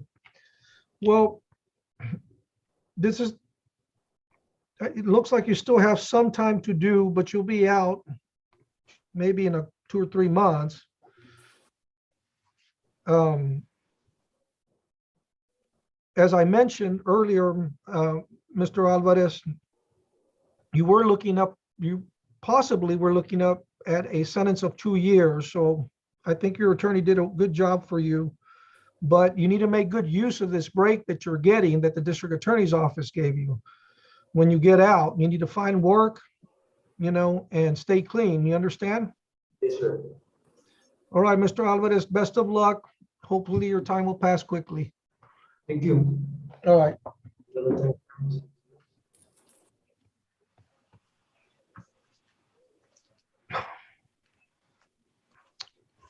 A: Well, it looks like you still have some time to do, but you'll be out maybe in 2 or 3 months. As I mentioned earlier, Mr. Alvarez, you possibly were looking up at a sentence of 2 years. So I think your attorney did a good job for you, but you need to make good use of this break that you're getting that the district attorney's office gave you. When you get out, you need to find work, and stay clean. You understand?
Q: Yes, sir.
A: All right, Mr. Alvarez, best of luck. Hopefully your time will pass quickly.
Q: Thank you.
A: All right.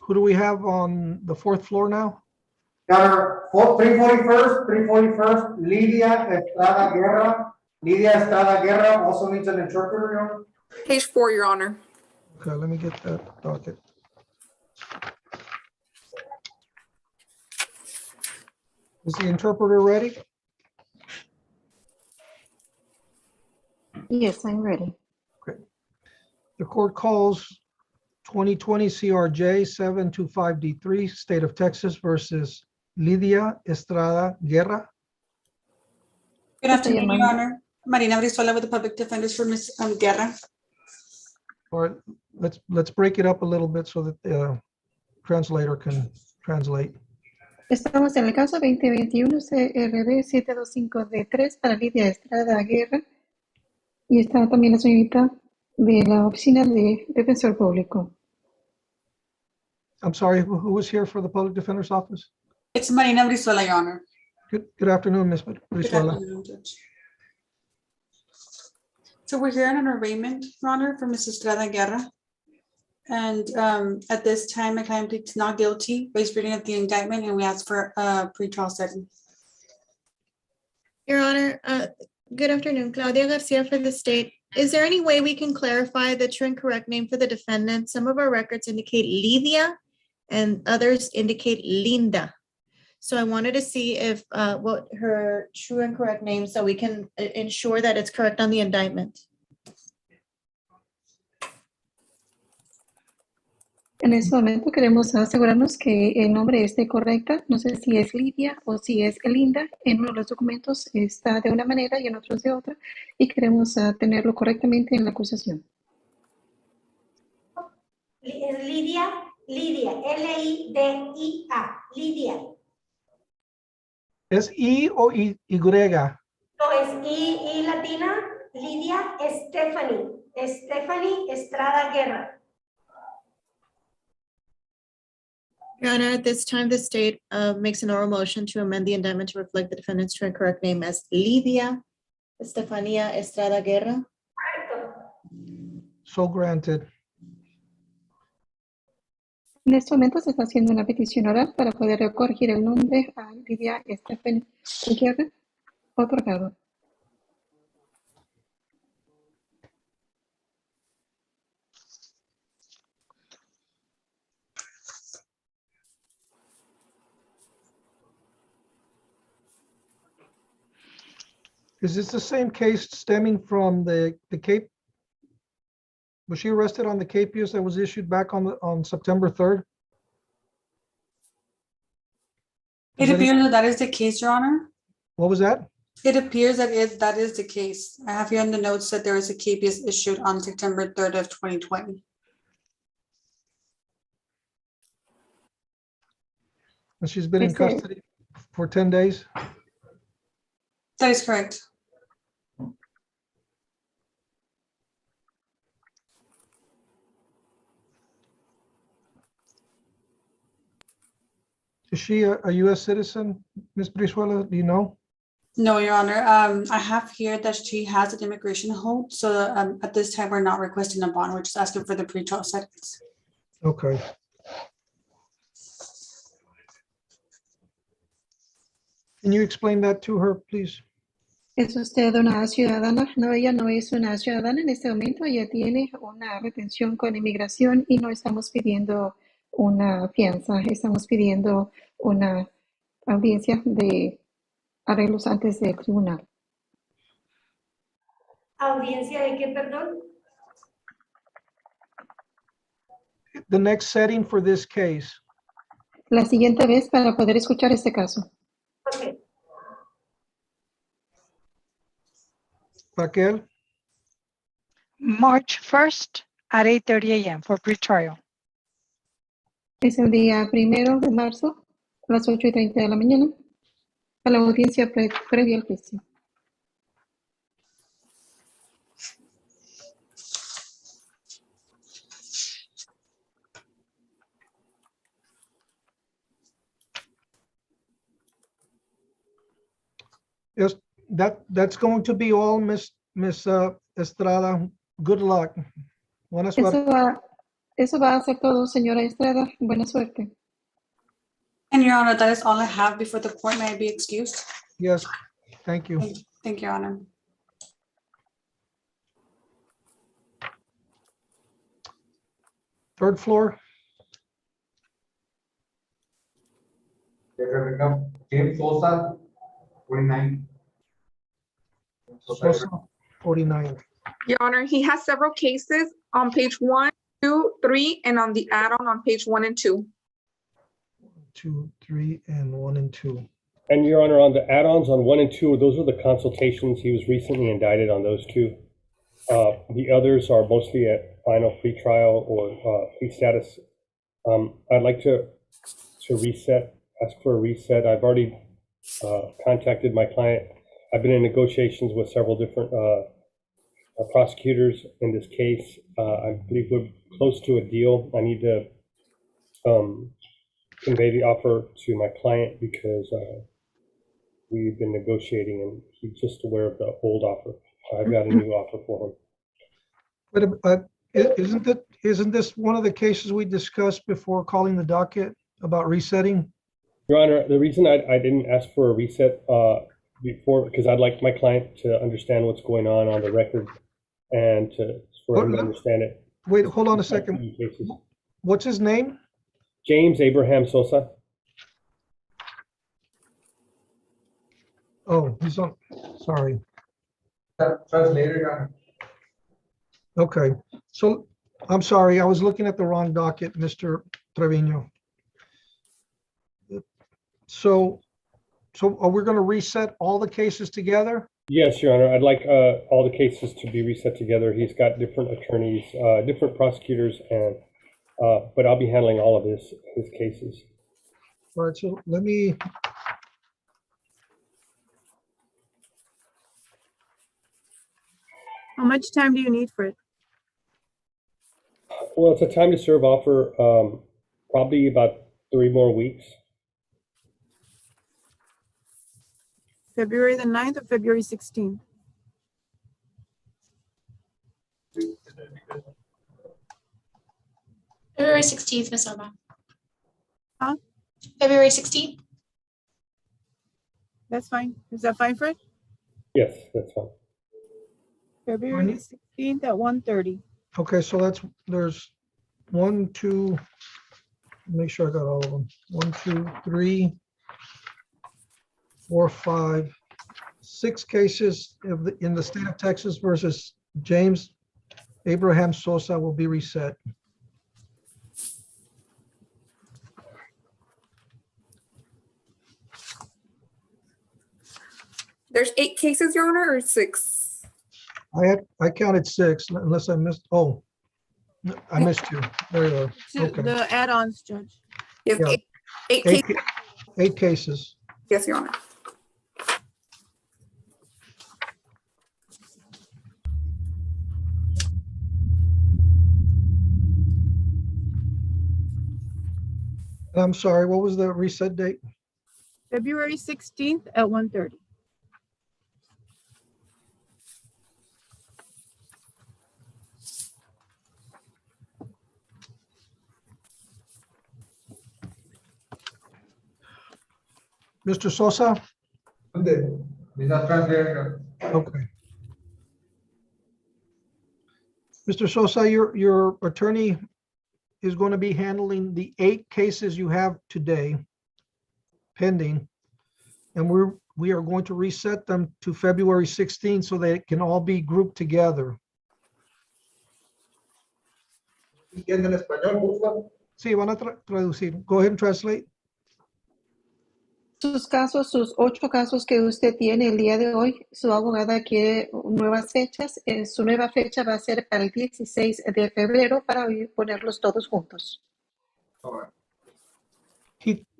A: Who do we have on the 4th floor now?
Q: Your Honor, 341st, Lydia Estrada Guerra. Lydia Estrada Guerra also needs an interpreter, Your Honor.
N: Page 4, Your Honor.
A: Okay, let me get that docket. Is the interpreter ready?
B: Yes, I'm ready.
A: Okay. The court calls 2020 CRJ 725D3, State of Texas versus Lidia Estrada Guerra.
B: Good afternoon, Your Honor. Marina Brizuela with the Public Defenders for Ms. Guerra.
A: Or let's break it up a little bit so that the translator can translate.
S: Estamos en el caso 2021 CRB 725D3 para Lidia Estrada Guerra y está también la señorita de la Oficina de Defensor Público.
A: I'm sorry, who was here for the Public Defender's Office?
B: It's Marina Brizuela, Your Honor.
A: Good afternoon, Ms.
B: Good
A: Brizuela.
B: afternoon, Judge. So we're here on an arraignment, Your Honor, for Mrs. Estrada Guerra. And at this time, my client pleads not guilty, based reading of the indictment, and we ask for a pretrial setting.
H: Your Honor, good afternoon. Claudia Garcia for the state. Is there any way we can clarify the true and correct name for the defendant? Some of our records indicate Lidia and others indicate Linda. So I wanted to see if what her true and correct name so we can ensure that it's correct on the indictment.
S: En este momento queremos asegurarnos que el nombre esté correcto. No sé si es Lidia o si es Linda. En uno de los documentos está de una manera y en otros de otra. Y queremos tenerlo correctamente en la acusación.
O: Lidia, L-I-D-I-A, Lidia.
A: ¿Es I o Y?
O: No, es I latina, Lidia Stephanie Estrada Guerra.
H: Your Honor, at this time, the state makes an oral motion to amend the indictment to reflect the defendant's true and correct name as Lidia Estefania Estrada Guerra.
A: So granted.
S: En este momento se está haciendo una petición oral para poder corregir el nombre a Lidia Estefania Guerra. Otorgado.
A: Is this the same case stemming from the Cape? Was she arrested on the capias that was issued back on September 3rd?
B: It appears that is the case, Your Honor.
A: What was that?
B: It appears that that is the case. I have here in the notes that there is a capias issued on September 3rd of 2020.
A: And she's been in custody for 10 days?
B: That is correct.
A: Is she a U.S. citizen, Ms. Brizuela? Do you know?
B: No, Your Honor. I have here that she has an immigration hold. So at this time, we're not requesting a bond. We're just asking for the pretrial sentence.
A: Okay. Can you explain that to her, please?
S: ¿Es usted una ciudadana? No, ella no es una ciudadana en este momento. Ella tiene una retención con inmigración y no estamos pidiendo una fianza. Estamos pidiendo una audiencia de arreglos antes del tribunal.
O: ¿Audiencia de qué, perdón?
A: The next setting for this case.
S: La siguiente vez para poder escuchar este caso.
O: Okay.
A: Raquel?
D: March 1st at 8:30 a.m. for pretrial.
S: Es el día 1 de marzo a las 8:30 de la mañana a la audiencia previa al juicio.
A: Yes, that's going to be all, Miss Estrada. Good luck. Buena suerte.
S: Eso va a ser todo, señora Estrada. Buena suerte.
B: And Your Honor, that is all I have before the court. May I be excused?
A: Yes, thank you.
B: Thank you, Your Honor.
A: Third floor.
Q: James Sosa, 49.
A: Sosa, 49.
N: Your Honor, he has several cases. On page 1, 2, 3, and on the add-on on page 1 and 2.
A: 2, 3, and 1 and 2.
F: And Your Honor, on the add-ons on 1 and 2, those were the consultations. He was recently indicted on those two. The others are mostly at final pretrial or plea status. I'd like to ask for a reset. I've already contacted my client. I've been in negotiations with several different prosecutors in this case. I believe we're close to a deal. I need to convey the offer to my client because we've been negotiating and he's just aware of the old offer. I've got a new offer for him.
A: But isn't this one of the cases we discussed before calling the docket about resetting?
F: Your Honor, the reason I didn't ask for a reset before, because I'd like my client to understand what's going on the record and for him to understand it.
A: Wait, hold on a second. What's his name?
F: James Abraham Sosa.
A: Oh, he's on, sorry.
Q: Translator.
A: Okay, so I'm sorry, I was looking at the wrong docket, Mr. Trevino. So are we going to reset all the cases together?
F: Yes, Your Honor. I'd like all the cases to be reset together. He's got different attorneys, different prosecutors, and but I'll be handling all of his cases.
A: All right, so let me.
E: How much time do you need for it?
F: Well, it's a time to serve offer, probably about 3 more weeks.
E: February the 9th or February 16th?
M: February 16th, Ms. Alba.
E: Huh?
M: February 16th?
E: That's fine. Is that fine, Fred?
F: Yes, that's fine.
E: February 16th at 1:30.
A: Okay, so there's 1, 2, make sure I got all of them. 1, 2, 3, 4, 5, 6 cases in the state of Texas versus James Abraham Sosa will be reset.
N: There's 8 cases, Your Honor, or 6?
A: I counted 6 unless I missed. Oh, I missed 2. There you are. Okay.
E: The add-ons, Judge.
N: Yes,
A: Yeah.
N: 8 cases.
A: 8 cases.
N: Yes, Your Honor.
A: I'm sorry, what was the reset date?
E: February 16th at 1:30.
A: Mr. Sosa?
Q: Translator.
A: Okay. Mr. Sosa, your attorney is going to be handling the 8 cases you have today pending, and we are going to reset them to February 16th so they can all be grouped together.
Q: ¿Entienden español, por favor?
A: Sí, van a traducir. Go ahead and translate.
S: Sus 8 casos que usted tiene el día de hoy, su abogada quiere nuevas fechas. Su nueva fecha va a ser para el 16 de febrero para ponerlos todos juntos.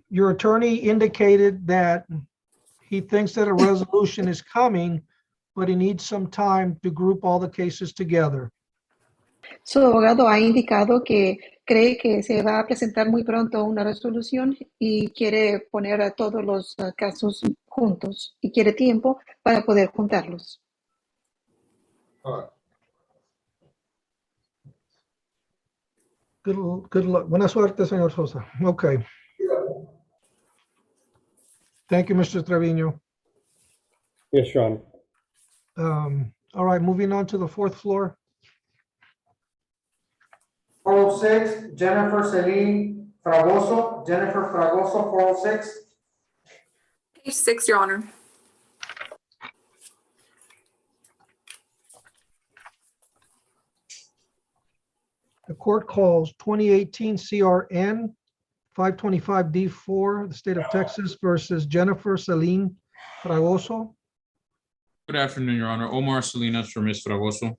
A: Your attorney indicated that he thinks that a resolution is coming, but he needs some time to group all the cases together.
S: Su abogado ha indicado que cree que se va a presentar muy pronto una resolución y quiere poner a todos los casos juntos y quiere tiempo para poder juntarlos.
A: Good luck. Buena suerte, señor Sosa. Okay. Thank you, Mr. Trevino.
F: Yes, Your Honor.
A: All right, moving on to the 4th floor.
Q: 406, Jennifer Celine Fragoso. Jennifer Fragoso, 406.
N: Page 6, Your Honor.
A: The court calls 2018 CRN 525D4, the state of Texas versus Jennifer Celine Fragoso.
P: Good afternoon, Your Honor. Omar Salinas for Ms. Fragoso.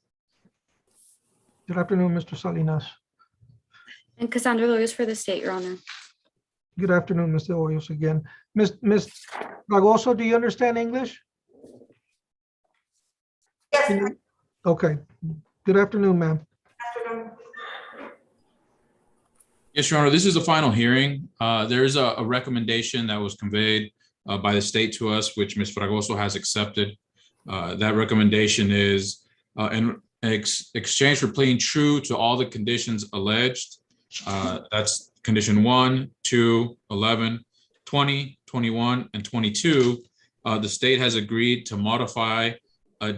A: Good afternoon, Mr. Salinas.
L: And Cassandra Loyos for the state, Your Honor.
A: Good afternoon, Mr. Hoyos again. Ms. Fragoso, do you understand English?
T: Yes.
A: Okay. Good afternoon, ma'am.
P: Yes, Your Honor, this is the final hearing. There is a recommendation that was conveyed by the state to us, which Ms. Fragoso has accepted. That recommendation is in exchange for pleading true to all the conditions alleged. That's condition 1, 2, 11, 20, 21, and 22. The state has agreed to modify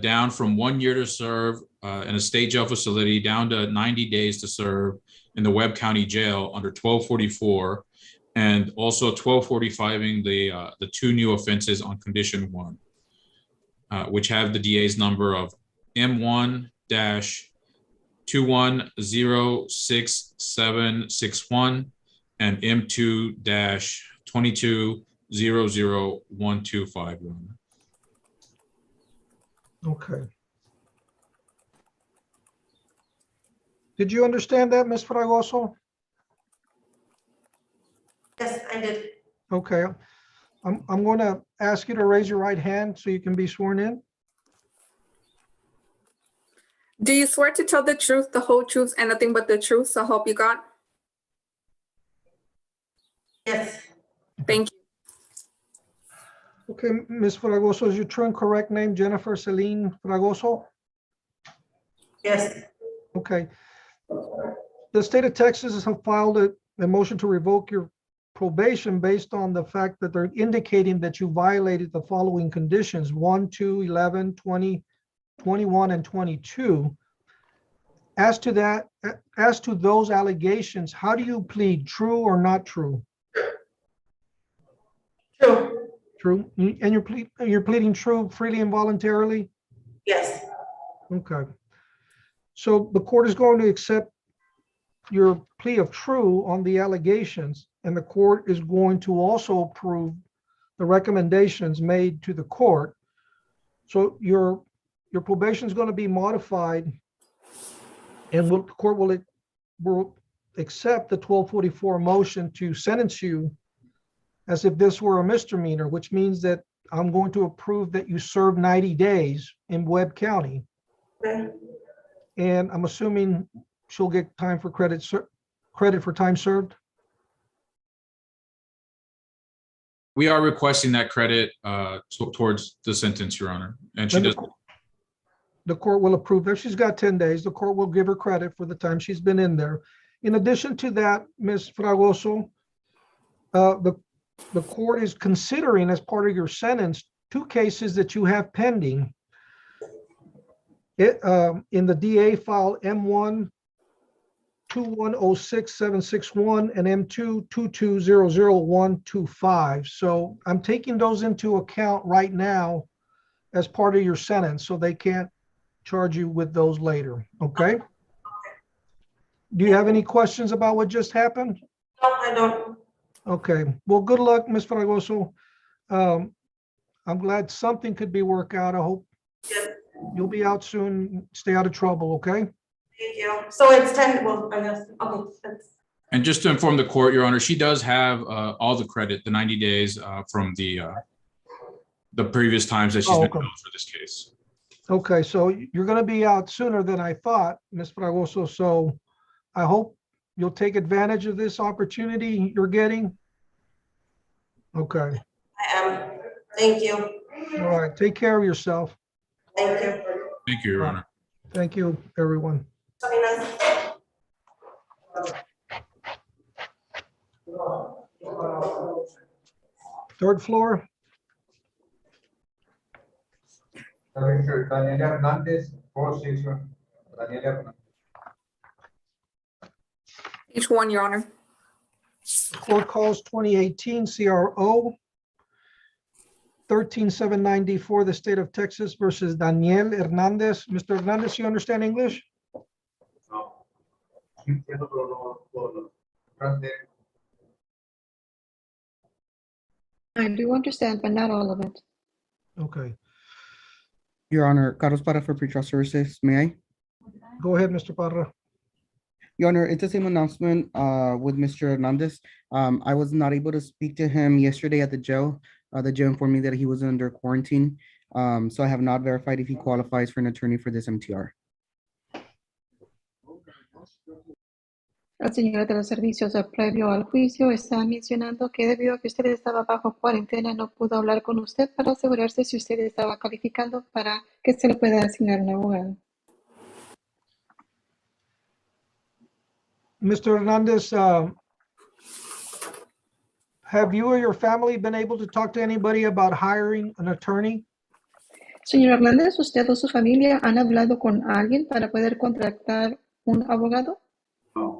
P: down from 1 year to serve in a state jail facility down to 90 days to serve in the Webb County Jail under 1244, and also 1245ing the 2 new offenses on condition 1, which have the DA's number of M1-2106761 and M2-2200125.
A: Okay. Did you understand that, Ms. Fragoso?
T: Yes, I did.
A: Okay. I'm going to ask you to raise your right hand so you can be sworn in.
N: Do you swear to tell the truth, the whole truth, and nothing but the truth? So help you God.
T: Yes.
N: Thank you.
A: Okay, Ms. Fragoso, is your true and correct name Jennifer Celine Fragoso?
T: Yes.
A: Okay. The state of Texas has filed a motion to revoke your probation based on the fact that they're indicating that you violated the following conditions: 1, 2, 11, 20, 21, and 22. As to those allegations, how do you plead, true or not true?
T: True.
A: True. And you're pleading true freely and voluntarily?
T: Yes.
A: Okay. So the court is going to accept your plea of true on the allegations, and the court is going to also approve the recommendations made to the court. So your probation is going to be modified, and the court will accept the 1244 motion to sentence you as if this were a misdemeanor, which means that I'm going to approve that you serve 90 days in Webb County.
T: Okay.
A: And I'm assuming she'll get time for credit for time served.
P: We are requesting that credit towards the sentence, Your Honor. And she does.
A: The court will approve that. She's got 10 days. The court will give her credit for the time she's been in there. In addition to that, Ms. Fragoso, the court is considering, as part of your sentence, 2 cases that you have pending. In the DA file M1-2106761 and M2-2200125. So I'm taking those into account right now as part of your sentence, so they can't charge you with those later. Okay? Do you have any questions about what just happened?
T: No, I don't.
A: Okay. Well, good luck, Ms. Fragoso. I'm glad something could be worked out. I hope you'll be out soon. Stay out of trouble, okay?
T: Thank you. So it's 10, well, I guess, okay.
P: And just to inform the court, Your Honor, she does have all the credit, the 90 days from the previous times that she's been held for this case.
A: Okay, so you're going to be out sooner than I thought, Ms. Fragoso. So I hope you'll take advantage of this opportunity you're getting. Okay.
T: I am. Thank you.
A: All right. Take care of yourself.
T: Thank you.
P: Thank you, Your Honor.
A: Thank you, everyone. Third floor.
K: Daniela Hernandez, 461. Daniela Hernandez.
N: Each one, Your Honor.
A: Court calls 2018 CRO 13794, the state of Texas versus Daniel Hernandez. Mr. Hernandez, you understand English?
K: Entiendo, pero no puedo hablar.
S: I do understand, but not all of it.
A: Okay,
C: Your Honor, Carlos Parra for pretrial services, may I?
A: go ahead, Mr. Parra.
C: Your Honor, it's the same announcement with Mr. Hernandez. I was not able to speak to him yesterday at the jail. The jail informed me that he was under quarantine. So I have not verified if he qualifies for an attorney for this MTR.
S: El señor de los servicios previo al juicio está mencionando que debido a que usted estaba bajo cuarentena no pudo hablar con usted para asegurarse si usted estaba calificando para que se le pueda asignar un abogado.
A: Mr. Hernandez, have you or your family been able to talk to anybody about hiring an attorney?
S: Señor Hernández, ¿usted o su familia han hablado con alguien para poder contratar un abogado?
K: No.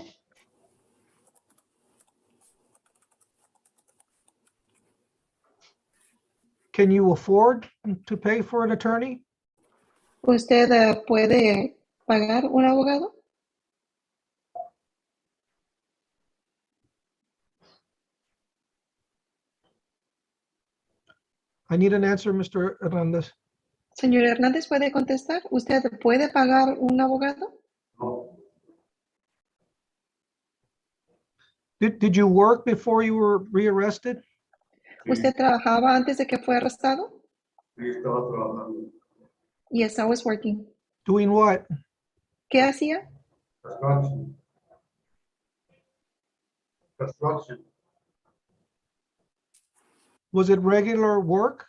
A: Can you afford to pay for an attorney?
S: ¿Usted puede pagar un abogado?
A: I need an answer, Mr. Hernandez.
S: Señor Hernández, ¿puede contestar? ¿Usted puede pagar un abogado?
K: No.
A: Did you work before you were rearrested?
S: ¿Usted trabajaba antes de que fue arrestado?
K: Sí, estaba trabajando.
S: Yes, I was working.
A: Doing what?
S: ¿Qué hacía?
K: Construction. Construction.
A: Was it regular work?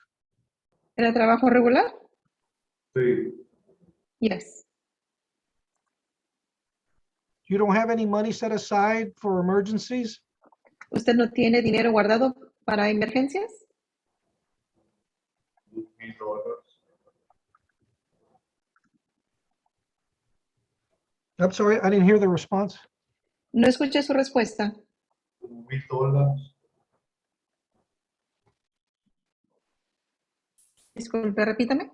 S: ¿Era trabajo regular?
K: Sí.
S: Yes.
A: You don't have any money set aside for emergencies?
S: ¿Usted no tiene dinero guardado para emergencias?
K: $1,000.
A: I'm sorry, I didn't hear the response.
S: No escuché su respuesta.
K: $1,000.
S: Disculpe, repítame.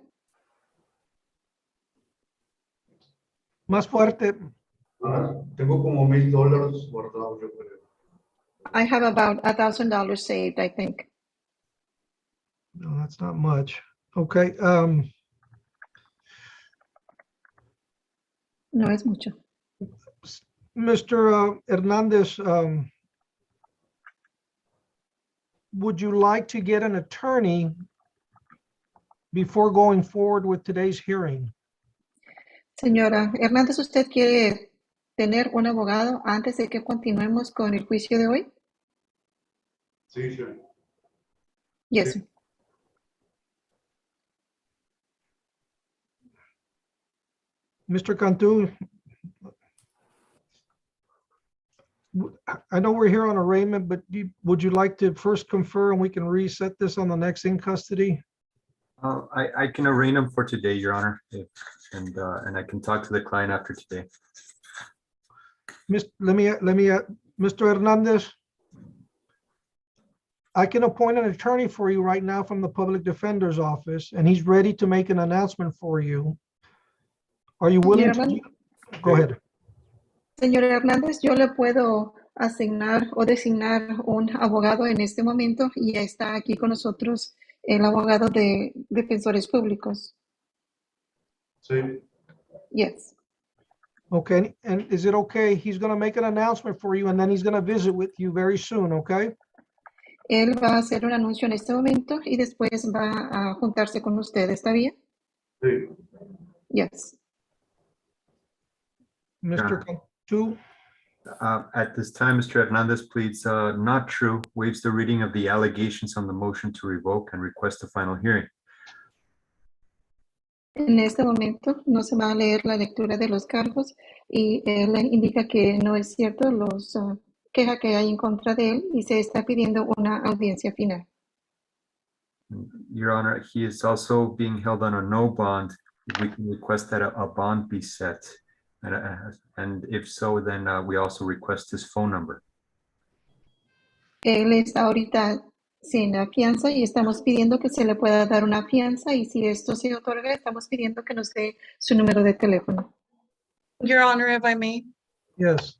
A: Más fuerte.
K: Tengo como $1,000 guardados, yo creo.
S: I have about $1,000 saved, I think.
A: No, that's not much. Okay,
S: No es mucho.
A: Mr. Hernandez, would you like to get an attorney before going forward with today's hearing?
S: Señora Hernández, ¿usted quiere tener un abogado antes de que continuemos con el juicio de hoy?
K: Sí, sí.
S: Yes.
K: Sí.
A: Mr. Cantu, I know we're here on arraignment, but would you like to first confer and we can reset this on the next in custody?
J: I can arraign him for today, Your Honor, and I can talk to the client after today.
A: Mr. Hernandez, I can appoint an attorney for you right now from the Public Defender's Office, and he's ready to make an announcement for you. Are you willing to? Go ahead.
S: Señor Hernández, yo le puedo asignar o designar un abogado en este momento y ya está aquí con nosotros el abogado de defensores públicos.
K: Sí.
S: Yes.
A: Okay, and is it okay? He's going to make an announcement for you and then he's going to visit with you very soon, okay?
S: Él va a hacer un anuncio en este momento y después va a juntarse con usted, ¿está bien?
K: Sí.
S: Yes.
A: Mr. Cantu?
J: At this time, Mr. Hernandez pleads not true, waives the reading of the allegations on the motion to revoke and requests a final hearing.
S: En este momento no se va a leer la lectura de los cargos y él indica que no es cierto los queja que hay en contra de él y se está pidiendo una audiencia final.
J: Your Honor, he is also being held on a no bond. We can request that a bond be set. And if so, then we also request his phone number.
S: Él está ahorita sin fianza y estamos pidiendo que se le pueda dar una fianza y si esto se otorga, estamos pidiendo que nos dé su número de teléfono.
V: Your Honor, if I may.
A: Yes.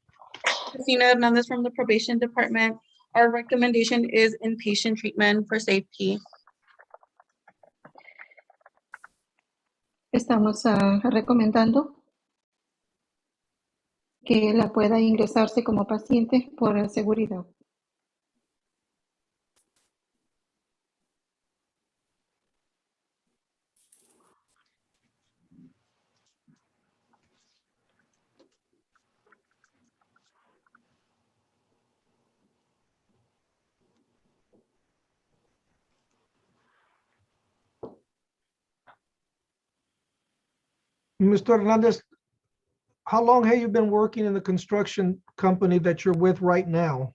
V: Christina Hernandez from the Probation Department. Our recommendation is inpatient treatment for safety.
S: Estamos recomendando que la pueda ingresarse como paciente por seguridad.
A: Mr. Hernandez, how long have you been working in the construction company that you're with right now?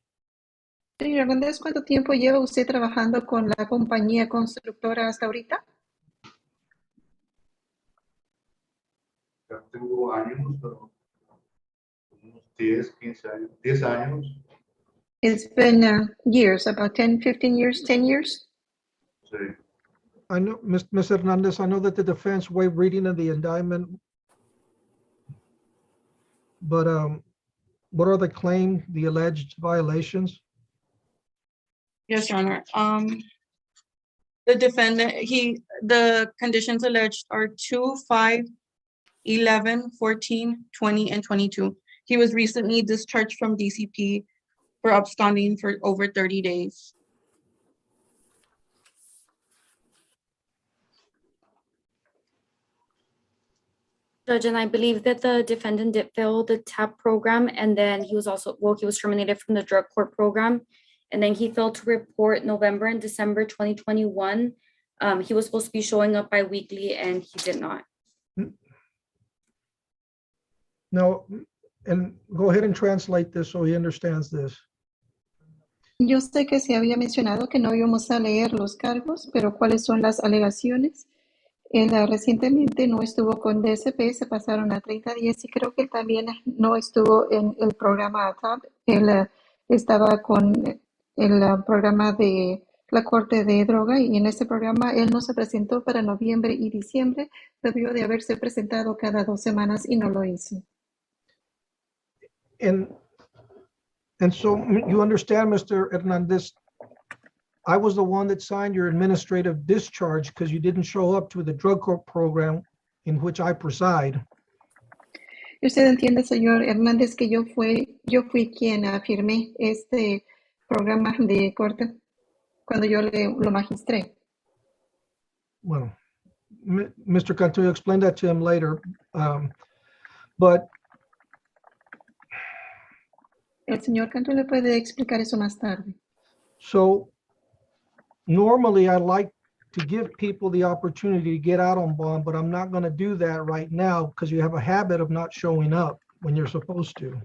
S: Señor Hernández, ¿cuánto tiempo lleva usted trabajando con la compañía constructora hasta ahorita?
K: Ya tengo años, pero unos 10, 15 años, 10 años.
S: It's been years, about 10, 15 years, 10 years.
K: Sí.
A: I know, Ms. Hernandez, I know that the defense waived reading of the indictment. But what are the claim, the alleged violations?
V: Yes, Your Honor. The defendant, the conditions alleged are 2, 5, 11, 14, 20, and 22. He was recently discharged from DCP for absconding for over 30 days.
L: Judge, and I believe that the defendant did fail the TAP program, and then he was also, well, he was terminated from the drug court program. And then he failed to report November and December 2021. He was supposed to be showing up bi-weekly and he did not.
A: No, and go ahead and translate this so he understands this.
S: Yo sé que se había mencionado que no íbamos a leer los cargos, pero ¿cuáles son las alegaciones? Él recientemente no estuvo con DSP, se pasaron a 30 días y creo que él también no estuvo en el programa ATAP. Él estaba con el programa de la Corte de Droga y en ese programa él no se presentó para noviembre y diciembre. Debió de haberse presentado cada 2 semanas y no lo hizo.
A: And so you understand, Mr. Hernandez, I was the one that signed your administrative discharge because you didn't show up to the drug court program in which I preside.
S: Y usted entiende, señor Hernández, que yo fui quien firmé este programa de corte cuando yo lo magistré.
A: Well, Mr. Cantu, you explain that to him later. But
S: El señor Cantu le puede explicar eso más tarde.
A: so normally I like to give people the opportunity to get out on bond, but I'm not going to do that right now because you have a habit of not showing up when you're supposed to.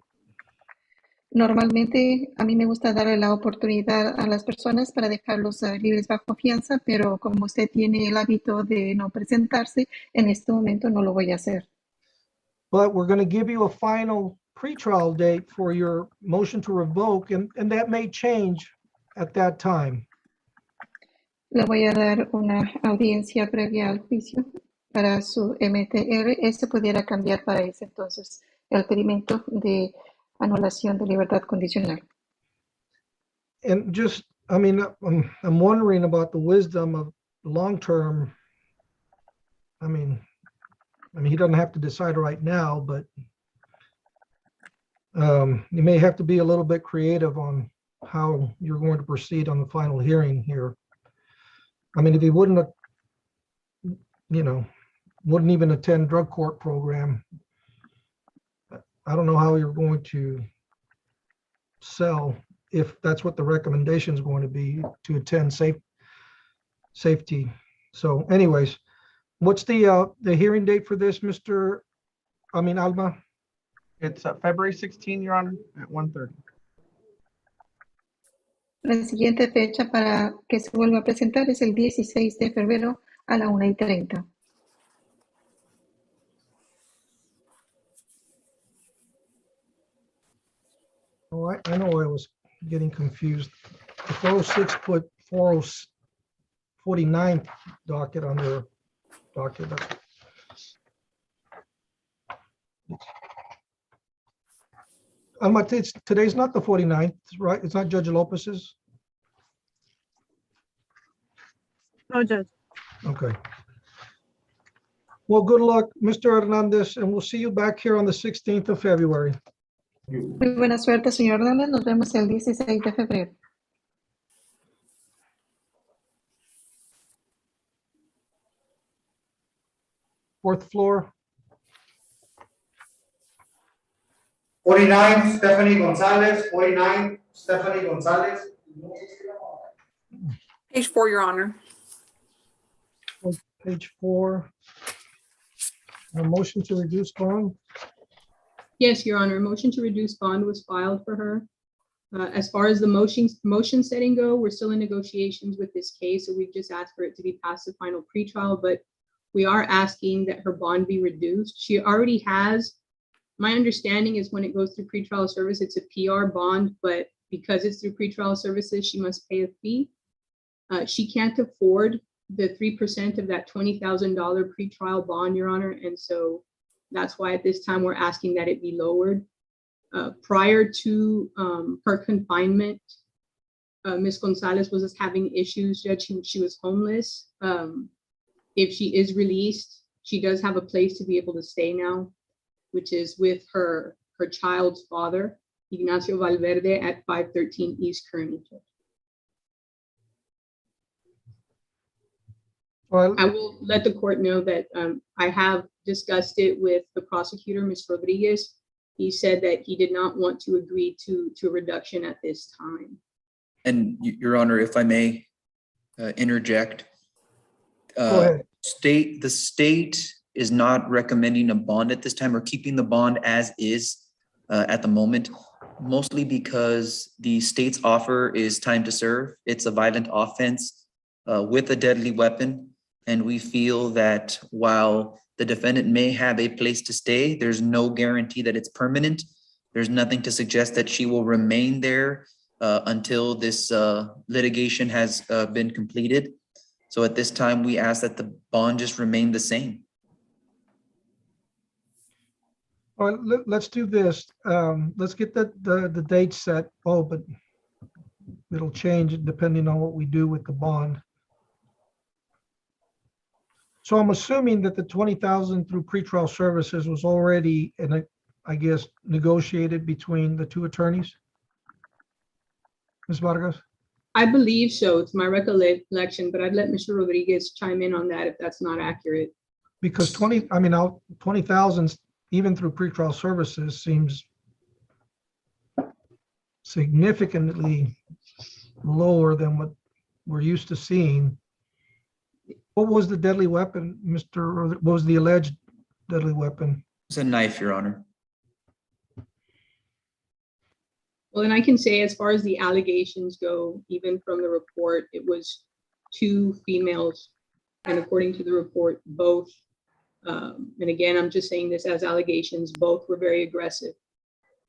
S: Normalmente a mí me gusta darle la oportunidad a las personas para dejarlos libres bajo fianza, pero como usted tiene el hábito de no presentarse, en este momento no lo voy a hacer.
A: But we're going to give you a final pretrial date for your motion to revoke, and that may change at that time.
S: Le voy a dar una audiencia previa al juicio para su MTR. Este pudiera cambiar para ese entonces el pedimento de anulación de libertad condicional.
A: And just, I mean, I'm wondering about the wisdom of long-term. I mean, he doesn't have to decide right now, but you may have to be a little bit creative on how you're going to proceed on the final hearing here. I mean, if he wouldn't have, wouldn't even attend drug court program, I don't know how you're going to sell if that's what the recommendation is going to be, to attend safety. So anyways, what's the hearing date for this, Alma?
K: It's February 16, Your Honor, at 1:30.
S: La siguiente fecha para que se vuelva a presentar es el 16 de febrero a la 1:30.
A: Oh, I know I was getting confused. The 406 put 49th docket on their docket. Alma, today's not the 49th, right? It's not Judge Lopez's?
E: No, Judge.
A: Okay. Well, good luck, Mr. Hernandez, and we'll see you back here on the 16th of February.
S: Muy buena suerte, señor Hernández. Nos vemos el 16 de febrero.
A: Fourth floor.
Q: 49, Stephanie Gonzalez, 49, Stephanie Gonzalez.
N: Page 4, Your Honor.
A: Page 4. A motion to reduce bond.
G: Yes, Your Honor, a motion to reduce bond was filed for her. As far as the motion setting go, we're still in negotiations with this case, so we've just asked for it to be past the final pretrial, but we are asking that her bond be reduced. She already has, my understanding is when it goes through pretrial service, it's a PR bond, but because it's through pretrial services, she must pay a fee. She can't afford the 3% of that $20,000 pretrial bond, Your Honor, and so that's why at this time we're asking that it be lowered. Prior to her confinement, Ms. Gonzalez was having issues, Judge. She was homeless. If she is released, she does have a place to be able to stay now, which is with her child's father, Ignacio Valverde, at 513 East Kearney.
A: Well,
G: I will let the court know that I have discussed it with the prosecutor, Ms. Rodriguez. He said that he did not want to agree to a reduction at this time.
I: And Your Honor, if I may interject.
A: Go ahead.
I: The state is not recommending a bond at this time or keeping the bond as is at the moment, mostly because the state's offer is time to serve. It's a violent offense with a deadly weapon. And we feel that while the defendant may have a place to stay, there's no guarantee that it's permanent. There's nothing to suggest that she will remain there until this litigation has been completed. So at this time, we ask that the bond just remain the same.
A: All right, let's do this. Let's get the date set. Oh, but it'll change depending on what we do with the bond. So I'm assuming that the 20,000 through pretrial services was already, I guess, negotiated between the two attorneys? Ms. Vargas?
G: I believe so. It's my recollection, but I'd let Mr. Rodriguez chime in on that if that's not accurate.
A: Because 20,000 even through pretrial services seems significantly lower than what we're used to seeing. What was the deadly weapon, what was the alleged deadly weapon?
I: It's a knife, Your Honor.
G: Well, and I can say as far as the allegations go, even from the report, it was 2 females. And according to the report, both, and again, I'm just saying this as allegations, both were very aggressive.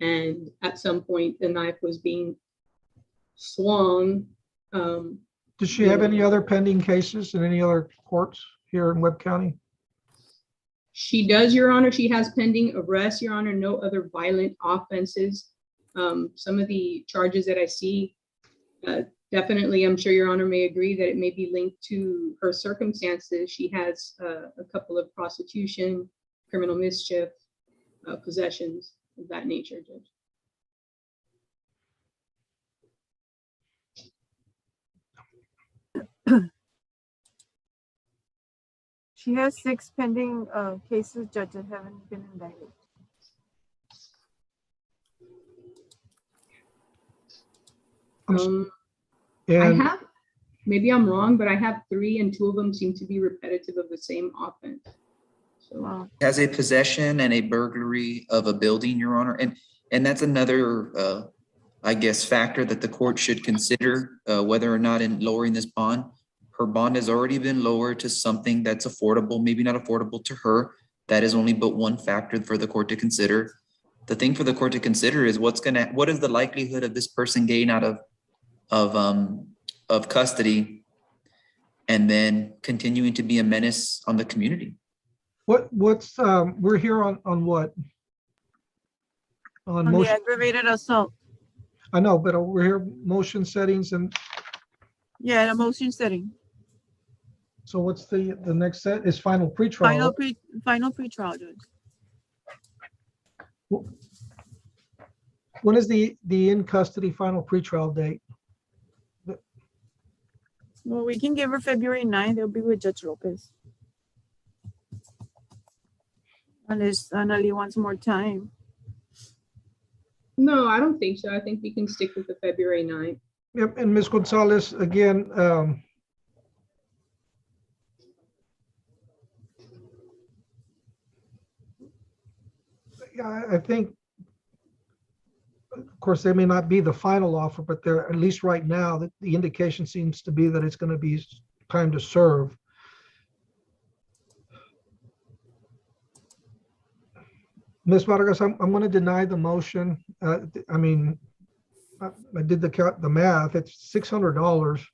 G: And at some point, the knife was being swung.
A: Does she have any other pending cases in any other courts here in Webb County?
G: She does, Your Honor. She has pending arrest, Your Honor, no other violent offenses. Some of the charges that I see, definitely, I'm sure Your Honor may agree that it may be linked to her circumstances. She has a couple of prostitution, criminal mischief, possessions of that nature, Judge.
E: She has 6 pending cases, Judge, that haven't been indicted.
G: I have, maybe I'm wrong, but I have 3 and 2 of them seem to be repetitive of the same offense. So,
I: Has a possession and a burglary of a building, Your Honor. And that's another, I guess, factor that the court should consider whether or not in lowering this bond. Her bond has already been lowered to something that's affordable, maybe not affordable to her. That is only but one factor for the court to consider. The thing for the court to consider is what is the likelihood of this person getting out of custody and then continuing to be a menace on the community.
A: We're here on what? on
E: On the
A: motion.
E: aggravated assault.
A: I know, but over here, motion settings, and
E: Yeah, the motion setting.
A: so what's the next set is final pretrial.
E: Final pretrial, Judge.
A: When is the in custody final pretrial date?
E: Well, we can give her February 9th. It'll be with Judge Lopez. Unless Annalie wants more time.
G: No, I don't think so. I think we can stick with the February 9th.
A: Yep, and Ms. Gonzalez, again, yeah, I think, of course, they may not be the final offer, but they're, at least right now, the indication seems to be that it's going to be time to serve. Ms. Vargas, I'm going to deny the motion. I mean, I did the math. It's $600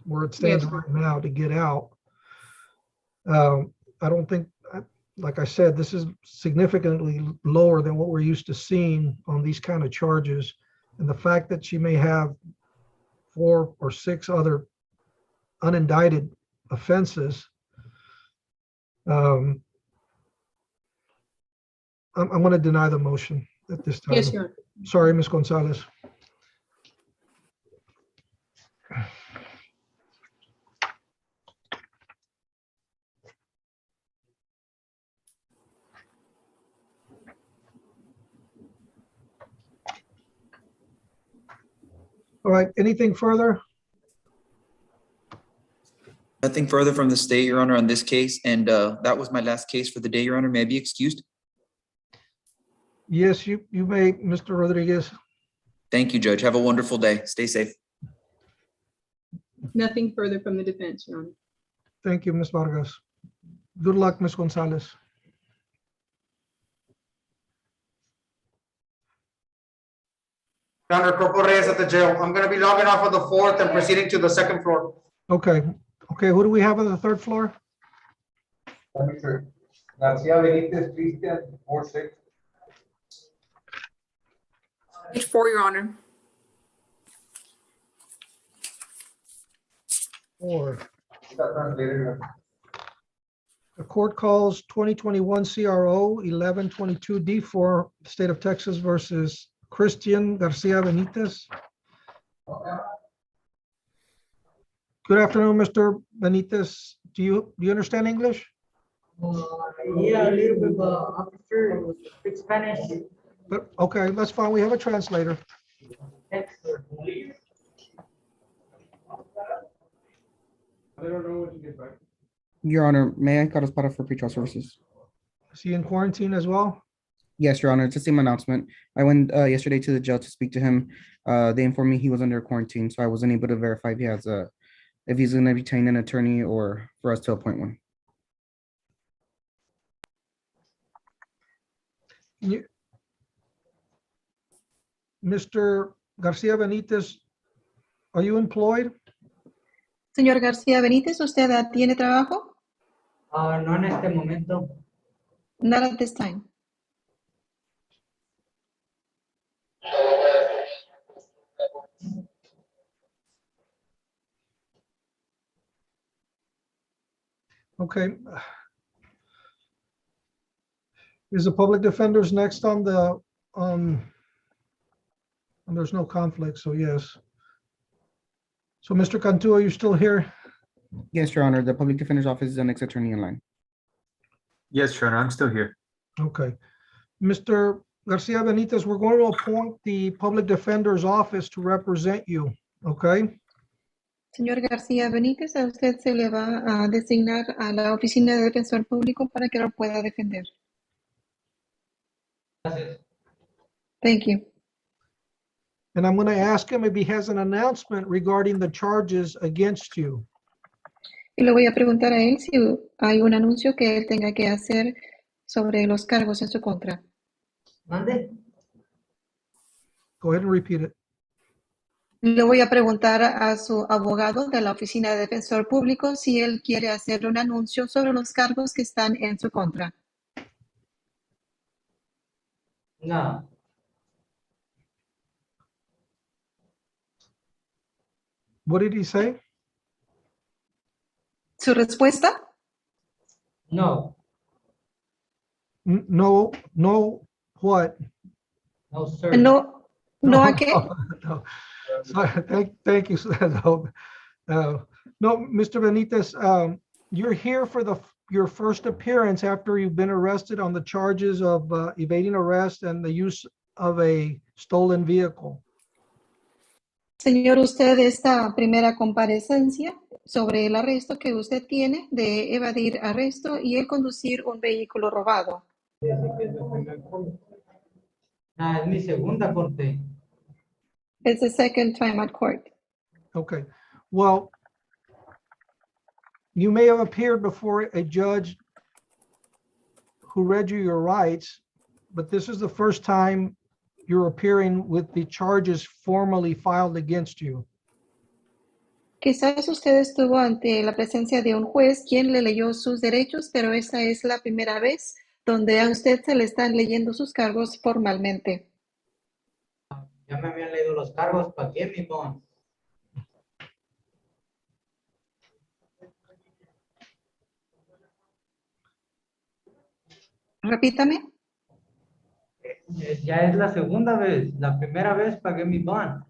A: where it stands
G: Yes.
A: right now to get out. I don't think, like I said, this is significantly lower than what we're used to seeing on these kind of charges. And the fact that she may have 4 or 6 other unindicted offenses, I'm going to deny the motion at this time.
G: Yes, Your Honor.
A: Sorry, Ms. Gonzalez. All right, anything further?
I: Nothing further from the state, Your Honor, on this case. And that was my last case for the day, Your Honor. May I be excused?
A: Yes, you may, Mr. Rodriguez.
I: Thank you, Judge. Have a wonderful day. Stay safe.
G: Nothing further from the defense, Your Honor.
A: Thank you, Ms. Vargas. Good luck, Ms. Gonzalez.
Q: Your Honor, Corporal Reyes at the jail. I'm going to be logging off of the 4th and proceeding to the 2nd floor.
A: Okay, who do we have on the 3rd floor?
Q: Let me check. Garcia Benitez, Christian, 4-6.
N: Page 4, Your Honor.
A: 4. The court calls 2021 CRO 1122 D4, State of Texas versus Christian Garcia Benitez. Good afternoon, Mr. Benitez. Do you understand English?
R: Yeah, a little bit, but I prefer to speak Spanish.
A: But okay, that's fine. We have a translator.
K: I don't know when to get back.
C: Your Honor, may I call a spot for pretrial services?
A: Is he in quarantine as well?
C: Yes, Your Honor, it's the same announcement. I went yesterday to the jail to speak to him. They informed me he was under quarantine, so I wasn't able to verify if he's going to retain an attorney or for us to appoint one.
A: Mr. Garcia Benitez, are you employed?
S: Señor García Benítez, ¿usted tiene trabajo?
R: No en este momento.
S: Not at this time.
A: Okay. Is the public defender's next on the, and there's no conflict, so yes. So Mr. Cantu, are you still here?
C: Yes, Your Honor, the public defender's office is the next attorney in line.
J: Yes, Your Honor, I'm still here.
A: Okay. Mr. Garcia Benitez, we're going to appoint the public defender's office to represent you, okay?
S: Señor García Benítez, a usted se le va a designar a la oficina de defensor público para que lo pueda defender.
R: Gracias.
S: Thank you.
A: And I'm going to ask him if he has an announcement regarding the charges against you.
S: Y le voy a preguntar a él si hay un anuncio que él tenga que hacer sobre los cargos en su contra.
R: ¿Mande?
A: Go ahead and repeat it.
S: Le voy a preguntar a su abogado de la oficina de defensor público si él quiere hacer un anuncio sobre los cargos que están en su contra.
R: No.
A: What did he say?
S: ¿Su respuesta?
R: No,
A: No, no, what?
R: no, sir.
S: No, no a qué.
A: No. Sorry, thank you. No, Mr. Benitez, you're here for your first appearance after you've been arrested on the charges of evading arrest and the use of a stolen vehicle.
S: Señor, usted esta primera comparecencia sobre el arresto que usted tiene de evadir arresto y el conducir un vehículo robado.
R: Desde que es la primera corte. Es mi segunda corte.
S: It's the second time at court.
A: Okay, well, you may have appeared before a judge who read you your rights, but this is the first time you're appearing with the charges formally filed against you.
S: Quizás usted estuvo ante la presencia de un juez quien le leyó sus derechos, pero esta es la primera vez donde a usted se le están leyendo sus cargos formalmente.
R: Ya me habían leído los cargos, ¿para qué, mi bond?
S: Repítame.
R: Ya es la segunda vez. La primera vez pagué mi bond.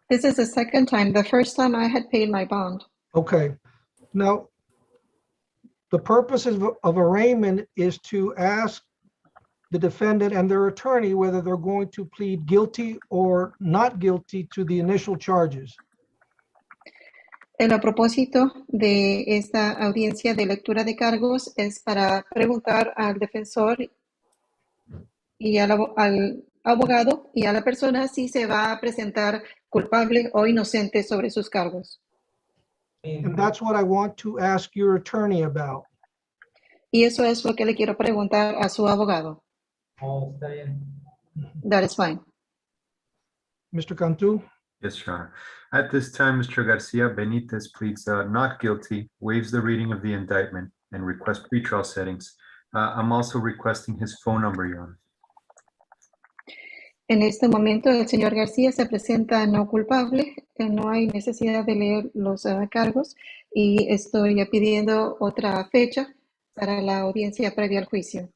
S: This is the second time. The first time I had paid my bond.
A: Okay, now, the purpose of arraignment is to ask the defendant and their attorney whether they're going to plead guilty or not guilty to the initial charges.
S: El propósito de esta audiencia de lectura de cargos es para preguntar al defensor y al abogado y a la persona si se va a presentar culpable o inocente sobre sus cargos.
A: And that's what I want to ask your attorney about.
S: Y eso es lo que le quiero preguntar a su abogado.
R: Oh, está bien.
S: That is fine.
A: Mr. Cantu?
J: Yes, Your Honor. At this time, Mr. Garcia Benitez pleads not guilty, waives the reading of the indictment, and requests pretrial settings. I'm also requesting his phone number, Your Honor.
S: En este momento el señor García se presenta no culpable, no hay necesidad de leer los cargos y estoy pidiendo otra fecha para la audiencia previa al juicio.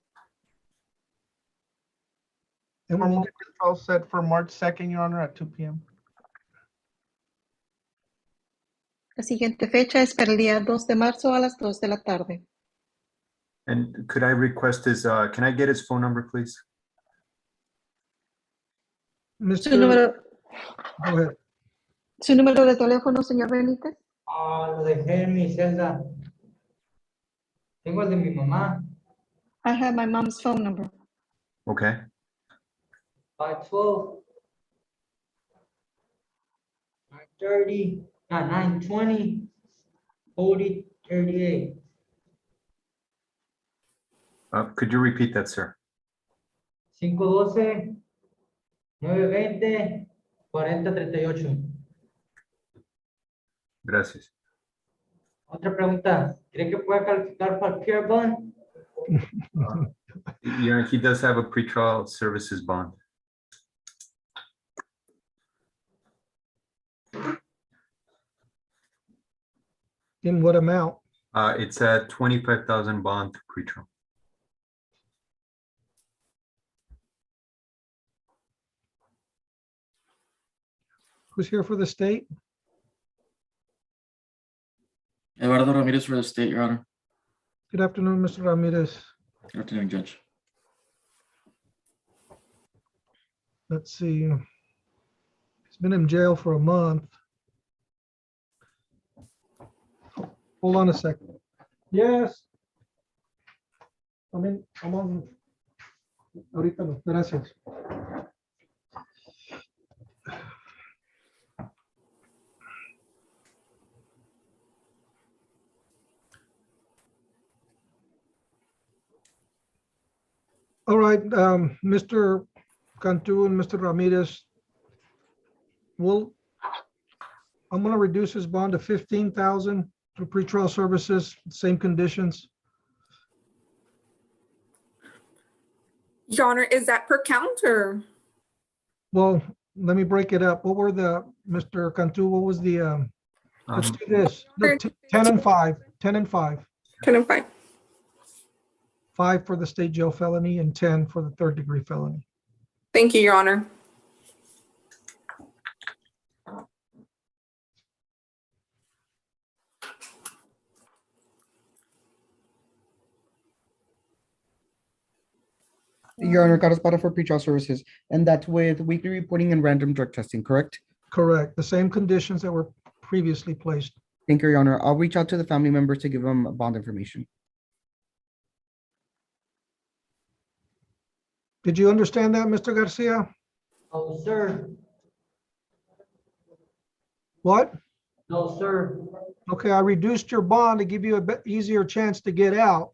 H: Trial set for March 2nd, Your Honor, at 2 p.m.
S: La siguiente fecha es para el día 2 de marzo a las 2 de la tarde.
J: And could I request his, can I get his phone number, please?
S: Su número,
A: Go ahead.
S: ¿Su número de teléfono, señor Benítez?
R: Lo dejé en mi celda. Tengo el de mi mamá.
S: I have my mom's phone number.
J: Okay.
R: 512. 930. 920. 4038.
J: Could you repeat that, sir?
R: 512. 920. 4038.
J: Gracias.
R: Otra pregunta. ¿Cree que puede calificar para el peer bond?
J: Yeah, he does have a pretrial services bond.
A: In what amount?
J: It's at 25,000 bond to pretrial.
A: Who's here for the state?
U: Eduardo Ramirez for the state, Your Honor.
A: Good afternoon, Mr. Ramirez.
U: Good afternoon, Judge.
A: Let's see. He's been in jail for a month. Hold on a second. Yes. I'm on. Ahorita no, gracias. All right, Mr. Cantu and Mr. Ramirez, I'm going to reduce his bond to 15,000 through pretrial services, same conditions.
N: Your Honor, is that per count or?
A: Well, let me break it up. What were Mr. Cantu, what was let's do this. Look, 10 and 5, 10 and 5.
N: 10 and 5.
A: 5 for the state jail felony and 10 for the third degree felony.
N: Thank you, Your Honor.
C: Your Honor, Carlos Para for pretrial services, and that's with weekly reporting and random drug testing, correct?
A: Correct. The same conditions that were previously placed.
C: Thank you, Your Honor. I'll reach out to the family members to give them bond information.
A: Did you understand that, Mr. Garcia?
R: No, sir.
A: What?
R: No, sir.
A: Okay, I reduced your bond to give you a bit easier chance to get out.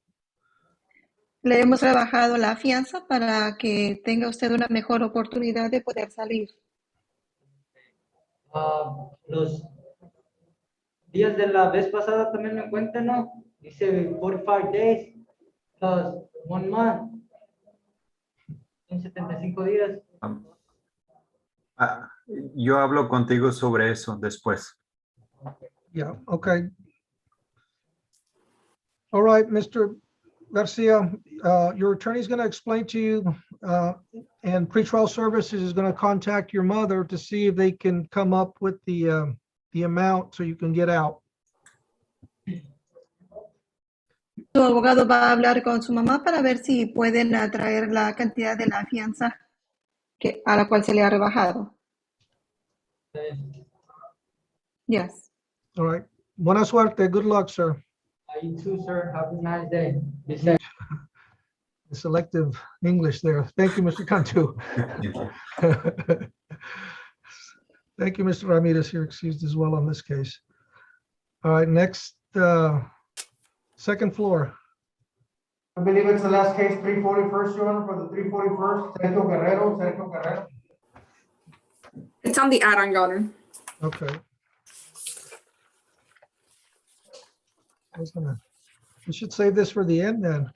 S: Le hemos rebajado la fianza para que tenga usted una mejor oportunidad de poder salir.
R: Los días de la vez pasada también me cuentan, ¿no? Dice 45 days plus 1 month. En 75 días.
J: Yo hablo contigo sobre eso después.
A: Yeah, okay. All right, Mr. Garcia, your attorney is going to explain to you, and pretrial services is going to contact your mother to see if they can come up with the amount so you can get out.
S: Su abogado va a hablar con su mamá para ver si pueden traer la cantidad de la fianza a la cual se le ha rebajado. Yes.
A: All right. Buena suerte. Good luck, sir.
R: You too, sir. Have a nice day. Be
A: safe. The selective English there. Thank you, Mr. Cantu. Thank you, Mr. Ramirez. You're excused as well on this case. All right, next, second floor.
Q: I believe it's the last case, 341st, Your Honor, for the 341st, Sergio Guerrero.
N: It's on the add-on, Your Honor.
A: Okay. We should save this for the end then.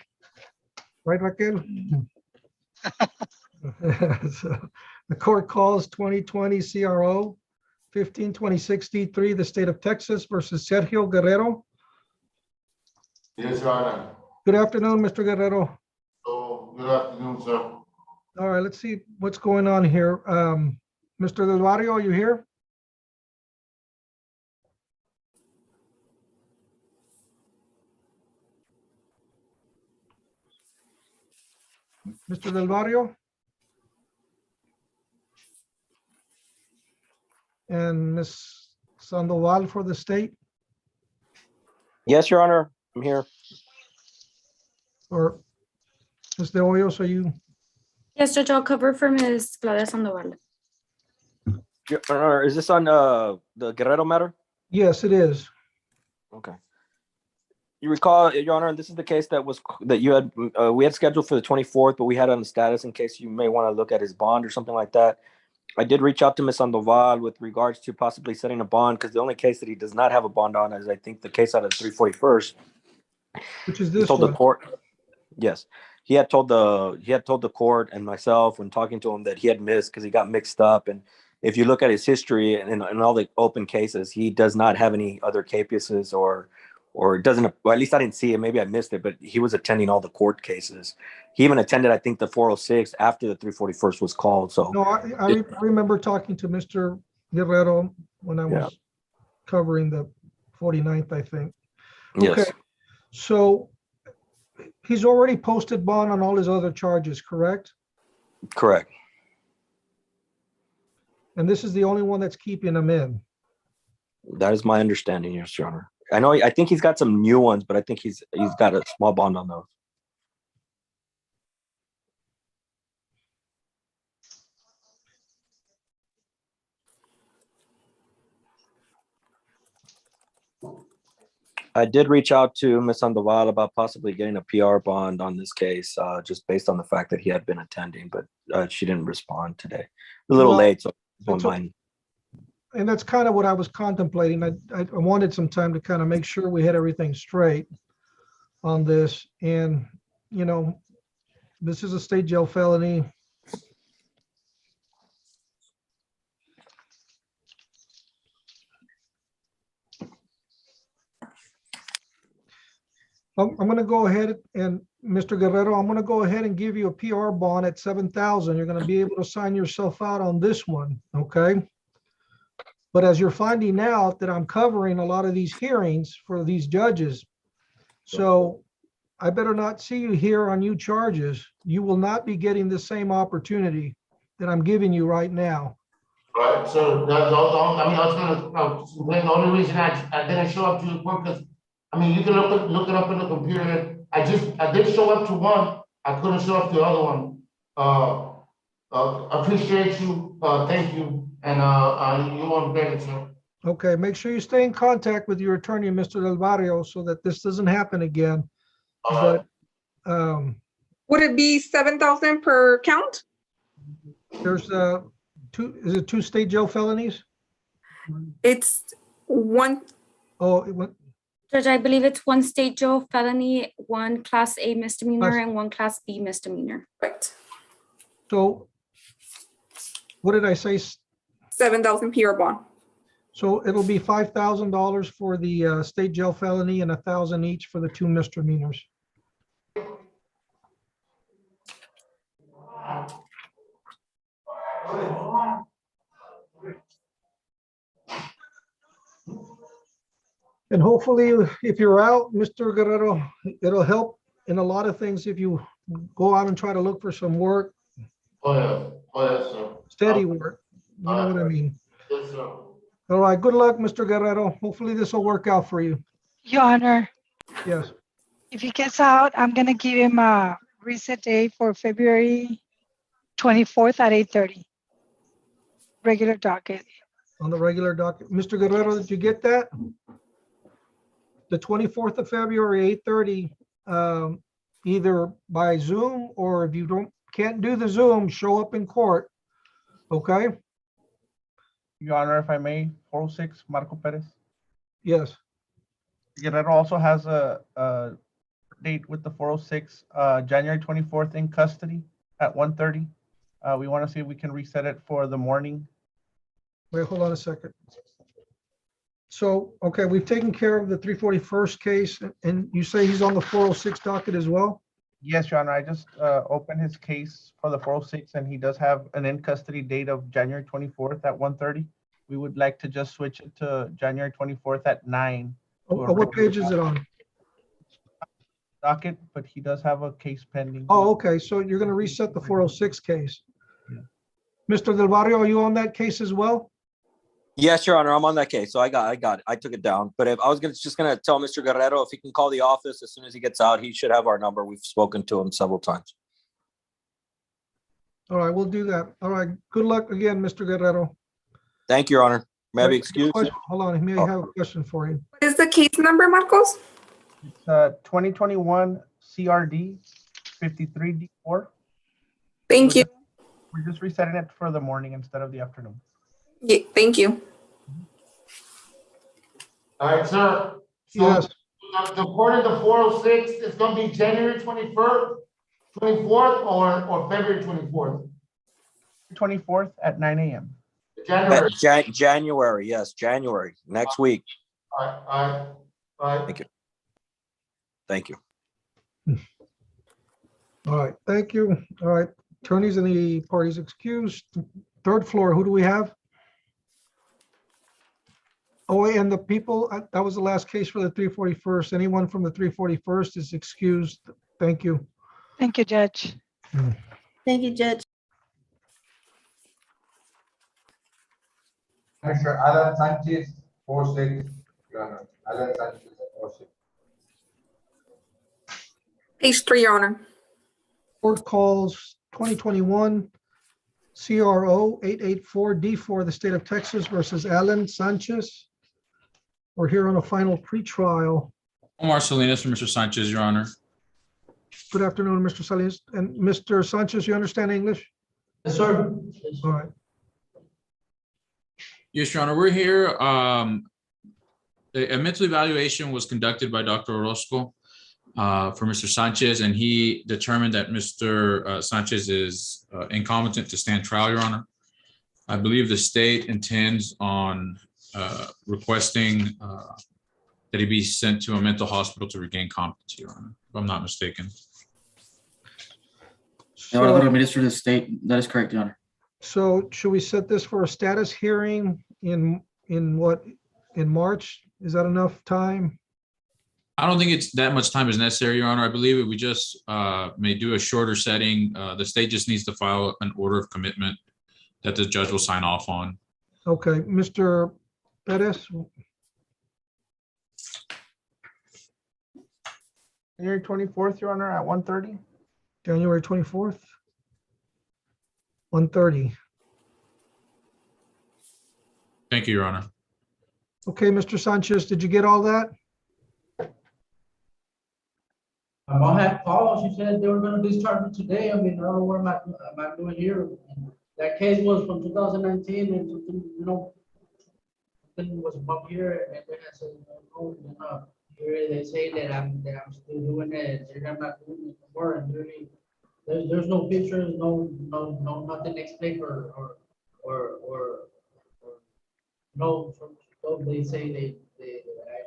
A: Right, Raquel? So, the court calls 2020 CRO 1526D3, the state of Texas versus Sergio Guerrero.
K: Yes, Your Honor.
A: Good afternoon, Mr. Guerrero.
K: So, good afternoon, sir.
A: All right, let's see what's going on here. Mr. Del Barrio, are you here? Mr. Del Barrio? And Ms. Sandoval for the state?
D: Yes, Your Honor, I'm here.
A: Or Ms. De Hoyos, are you?
L: Yes, Judge, I'll cover for Ms. Claudia Sandoval.
D: Your Honor, is this on the Guerrero matter?
A: Yes, it is.
D: Okay. You recall, Your Honor, this is the case that you had, we had scheduled for the 24th, but we had on the status in case you may want to look at his bond or something like that. I did reach out to Ms. Sandoval with regards to possibly setting a bond, because the only case that he does not have a bond on is, I think, the case out of the 341st.
A: Which is
D: He
A: this
D: told
A: one?
D: the court, yes, he had told the court and myself when talking to him that he had missed because he got mixed up. And if you look at his history and all the open cases, he does not have any other capuses or doesn't, or at least I didn't see it. Maybe I missed it, but he was attending all the court cases. He even attended, I think, the 406 after the 341st was called. So
A: No, I remember talking to Mr. Guerrero when I was covering the 49th, I think. Okay,
D: yes,
A: so he's already posted bond on all his other charges, correct?
D: correct.
A: And this is the only one that's keeping him in.
D: That is my understanding, yes, Your Honor. I think he's got some new ones, but I think he's got a small bond on those. I did reach out to Ms. Sandoval about possibly getting a PR bond on this case, just based on the fact that he had been attending, but she didn't respond today. A little
A: Well,
D: late, so don't
A: that's
D: mind.
A: And that's kind of what I was contemplating. I wanted some time to kind of make sure we had everything straight on this. And, you know, this is a state jail felony. I'm gonna go ahead and, Mr. Guerrero, I'm gonna go ahead and give you a PR bond at 7,000. You're gonna be able to sign yourself out on this one, okay? But as you're finding out that I'm covering a lot of these hearings for these judges, so I better not see you here on new charges. You will not be getting the same opportunity that I'm giving you right now.
B: Right, so I mean, I was gonna, explain the only reason I didn't show up to the court, because, I mean, you can look it up in the computer. I did show up to one, I couldn't show up to the other one. Appreciate you, thank you, and, you won't get it, sir.
A: Okay, make sure you stay in contact with your attorney, Mr. Del Barrio, so that this doesn't happen again. But
N: Would it be 7,000 per count?
A: there's is it 2 state jail felonies?
N: It's one.
A: Oh, it went,
L: Judge, I believe it's 1 state jail felony, 1 class A misdemeanor,
A: Class-
L: and 1 class B misdemeanor.
N: Right.
A: so what did I say?
N: 7,000 PR bond.
A: So it'll be $5,000 for the state jail felony and 1,000 each for the 2 misdemeanors. And hopefully, if you're out, Mr. Guerrero, it'll help in a lot of things if you go out and try to look for some work,
B: Oh, yes, sir.
A: steady work. You know what I mean?
B: Yes, sir.
A: All right, good luck, Mr. Guerrero. Hopefully this will work out for you.
O: Your Honor,
A: Yes.
O: if he gets out, I'm gonna give him a reset date for February 24th at 8:30. Regular docket.
A: On the regular docket. Mr. Guerrero, did you get that? The 24th of February, 8:30, either by Zoom, or if you can't do the Zoom, show up in court. Okay?
H: Your Honor, if I may, 406 Marco Perez.
A: Yes.
H: Guerrero also has a date with the 406, January 24th in custody at 1:30. We want to see if we can reset it for the morning.
A: Wait, hold on a second. So, okay, we've taken care of the 341st case, and you say he's on the 406 docket as well?
H: Yes, Your Honor, I just opened his case for the 406, and he does have an in custody date of January 24th at 1:30. We would like to just switch it to January 24th at 9.
A: What page is it on?
H: Docket, but he does have a case pending.
A: Oh, okay, so you're gonna reset the 406 case. Mr. Del Barrio, are you on that case as well?
D: Yes, Your Honor, I'm on that case. So I got it. I took it down. But if I was just gonna tell Mr. Guerrero, if he can call the office as soon as he gets out, he should have our number. We've spoken to him several times.
A: All right, we'll do that. All right, good luck again, Mr. Guerrero.
D: Thank you, Your Honor. May I be
A: Wait,
D: excused?
A: Hold on, he may have a question for you.
N: What is the case number, Marcos?
H: It's 2021 CRD 53D4.
N: Thank you.
H: We're just resetting it for the morning instead of the afternoon.
N: Yeah, thank you.
B: All right, sir. So
A: Yes.
B: the court of the 406 is gonna be January 21st, 24th, or February 24th?
H: 24th at 9 a.m.
B: January.
D: January, yes, January, next week.
B: All right.
D: Thank you. Thank you.
A: All right, thank you. All right, attorneys and the parties excused. 3rd floor, who do we have? Oh, and the people, that was the last case for the 341st. Anyone from the 341st is excused. Thank you.
O: Thank you, Judge.
T: Thank you, Judge.
Q: Mr. Alan Sanchez, 4-6, Your Honor. Alan Sanchez, 4-6.
N: Page 3, Your Honor.
A: Court calls 2021 CRO 884D4, the state of Texas versus Alan Sanchez. We're here on a final pretrial.
P: Omar Salinas for Mr. Sanchez, Your Honor.
A: Good afternoon, Mr. Salinas. And Mr. Sanchez, you understand English?
R: Yes, sir.
A: All right.
P: Yes, Your Honor, we're here. A mental evaluation was conducted by Dr. Orozco for Mr. Sanchez, and he determined that Mr. Sanchez is incompetent to stand trial, Your Honor. I believe the state intends on requesting that he be sent to a mental hospital to regain competency, Your Honor, if I'm not mistaken.
U: Eduardo
A: So,
U: Ramirez for the state. That is correct, Your Honor.
A: so should we set this for a status hearing in what, in March? Is that enough time?
P: I don't think it's that much time is necessary, Your Honor. I believe if we just may do a shorter setting, the state just needs to file an order of commitment that the judge will sign off on.
A: Okay, Mr. Perez,
H: January 24th, Your Honor, at 1:30.
A: January 24th, 1:30.
P: Thank you, Your Honor.
A: Okay, Mr. Sanchez, did you get all that?
R: My mom had called, she said they were gonna discharge me today. I mean, I don't know what am I doing here? That case was from 2019 and something, something was above here and then I said, no, here they say that I'm still doing it, I'm not doing it anymore, and really, there's no pictures, no, nothing explained or no, so they say they I